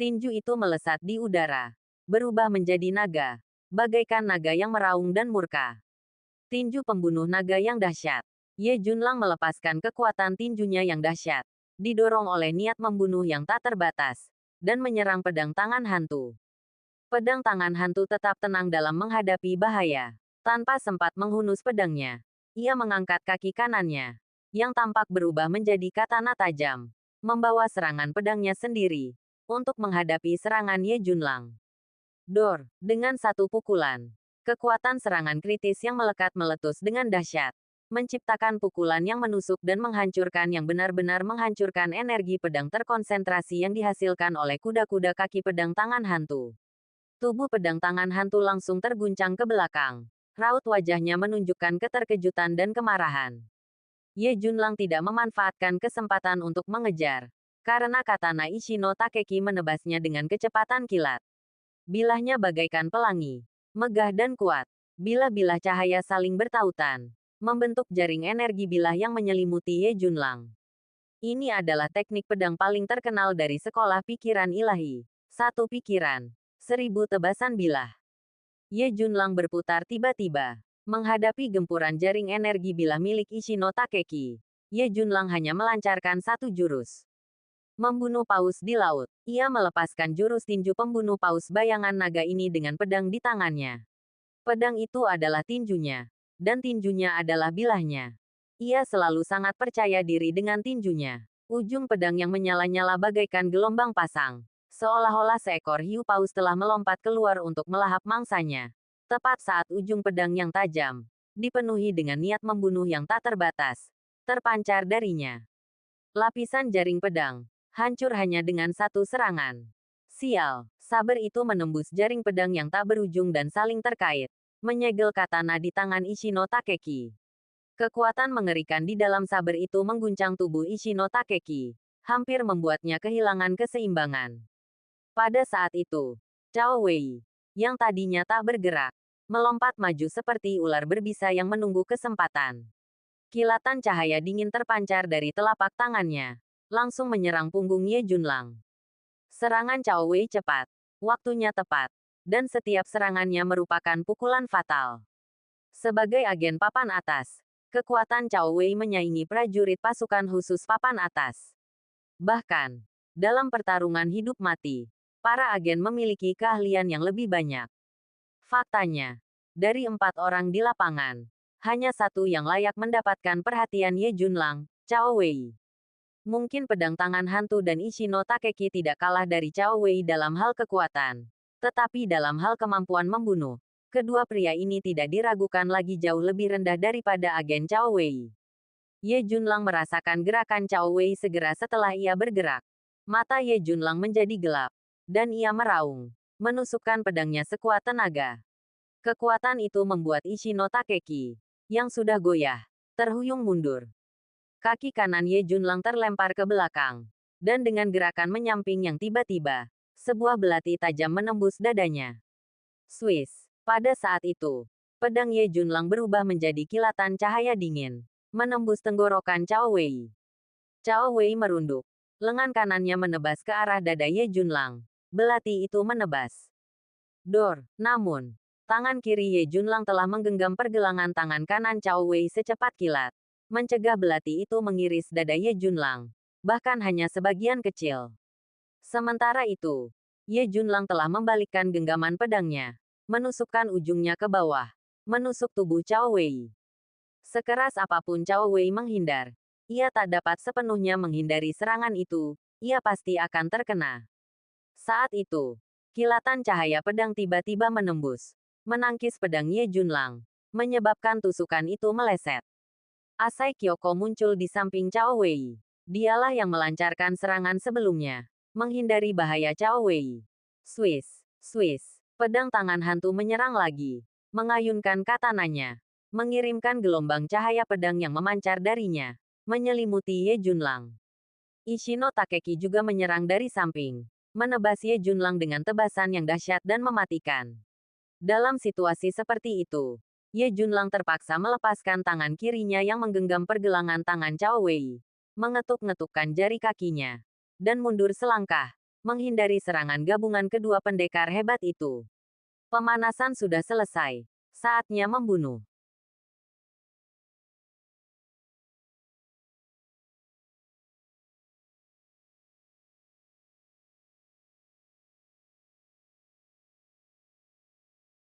Tinju itu melesat di udara. berubah menjadi naga, bagaikan naga yang meraung dan murka. Tinju pembunuh naga yang dahsyat. Ye Junlang melepaskan kekuatan tinjunya yang dahsyat, didorong oleh niat membunuh yang tak terbatas, dan menyerang pedang tangan hantu. Pedang tangan hantu tetap tenang dalam menghadapi bahaya. Tanpa sempat menghunus pedangnya, ia mengangkat kaki kanannya, yang tampak berubah menjadi katana tajam, membawa serangan pedangnya sendiri, untuk menghadapi serangan Ye Junlang. Dor, dengan satu pukulan, kekuatan serangan kritis yang melekat meletus dengan dahsyat, menciptakan pukulan yang menusuk dan menghancurkan yang benar-benar menghancurkan energi pedang terkonsentrasi yang dihasilkan oleh kuda-kuda kaki pedang tangan hantu. Tubuh pedang tangan hantu langsung terguncang ke belakang. Raut wajahnya menunjukkan keterkejutan dan kemarahan. Ye Junlang tidak memanfaatkan kesempatan untuk mengejar, karena katana Ishino Takeki menebasnya dengan kecepatan kilat. Bilahnya bagaikan pelangi, megah dan kuat. Bilah-bilah cahaya saling bertautan, membentuk jaring energi bilah yang menyelimuti Ye Junlang. Ini adalah teknik pedang paling terkenal dari sekolah pikiran ilahi. Satu pikiran, 1000 tebasan bilah. Ye Junlang berputar tiba-tiba, menghadapi gempuran jaring energi bilah milik Ishino Takeki. Ye Junlang hanya melancarkan satu jurus. Membunuh paus di laut. Ia melepaskan jurus tinju pembunuh paus bayangan naga ini dengan pedang di tangannya. Pedang itu adalah tinjunya, dan tinjunya adalah bilahnya. Ia selalu sangat percaya diri dengan tinjunya. Ujung pedang yang menyala-nyala bagaikan gelombang pasang. Seolah-olah seekor hiu paus telah melompat keluar untuk melahap mangsanya. Tepat saat ujung pedang yang tajam, dipenuhi dengan niat membunuh yang tak terbatas, terpancar darinya. Lapisan jaring pedang, hancur hanya dengan satu serangan. Sial, saber itu menembus jaring pedang yang tak berujung dan saling terkait, menyegel katana di tangan Ishino Takeki. Kekuatan mengerikan di dalam saber itu mengguncang tubuh Ishino Takeki, hampir membuatnya kehilangan keseimbangan. Pada saat itu, Cao Wei, yang tadinya tak bergerak, melompat maju seperti ular berbisa yang menunggu kesempatan. Kilatan cahaya dingin terpancar dari telapak tangannya, langsung menyerang punggung Ye Junlang. Serangan Cao Wei cepat, waktunya tepat, dan setiap serangannya merupakan pukulan fatal. Sebagai agen papan atas, kekuatan Cao Wei menyaingi prajurit pasukan khusus papan atas. Bahkan, dalam pertarungan hidup mati, para agen memiliki keahlian yang lebih banyak. Faktanya, dari 4 orang di lapangan, hanya satu yang layak mendapatkan perhatian Ye Junlang, Cao Wei. Mungkin pedang tangan hantu dan Ishino Takeki tidak kalah dari Cao Wei dalam hal kekuatan, tetapi dalam hal kemampuan membunuh, kedua pria ini tidak diragukan lagi jauh lebih rendah daripada agen Cao Wei. Ye Junlang merasakan gerakan Cao Wei segera setelah ia bergerak. Mata Ye Junlang menjadi gelap, dan ia meraung, menusukkan pedangnya sekuat tenaga. Kekuatan itu membuat Ishino Takeki, yang sudah goyah, terhuyung mundur. Kaki kanan Ye Junlang terlempar ke belakang, dan dengan gerakan menyamping yang tiba-tiba, sebuah belati tajam menembus dadanya. Swiss. Pada saat itu, pedang Ye Junlang berubah menjadi kilatan cahaya dingin, menembus tenggorokan Cao Wei. Cao Wei merunduk. Lengan kanannya menebas ke arah dada Ye Junlang. Belati itu menebas. Dor, namun, tangan kiri Ye Junlang telah menggenggam pergelangan tangan kanan Cao Wei secepat kilat, mencegah belati itu mengiris dada Ye Junlang, bahkan hanya sebagian kecil. Sementara itu, Ye Junlang telah membalikkan genggaman pedangnya, menusukkan ujungnya ke bawah, menusuk tubuh Cao Wei. Sekeras apapun Cao Wei menghindar, ia tak dapat sepenuhnya menghindari serangan itu, ia pasti akan terkena. Saat itu, kilatan cahaya pedang tiba-tiba menembus, menangkis pedang Ye Junlang, menyebabkan tusukan itu meleset. Asai Kyoko muncul di samping Cao Wei. Dialah yang melancarkan serangan sebelumnya, menghindari bahaya Cao Wei. Swiss, Swiss, pedang tangan hantu menyerang lagi, mengayunkan katananya, mengirimkan gelombang cahaya pedang yang memancar darinya, menyelimuti Ye Junlang. Ishino Takeki juga menyerang dari samping, menebas Ye Junlang dengan tebasan yang dahsyat dan mematikan. Dalam situasi seperti itu, Ye Junlang terpaksa melepaskan tangan kirinya yang menggenggam pergelangan tangan Cao Wei, mengetuk-ngetukkan jari kakinya, dan mundur selangkah, menghindari serangan gabungan kedua pendekar hebat itu. Pemanasan sudah selesai. Saatnya membunuh.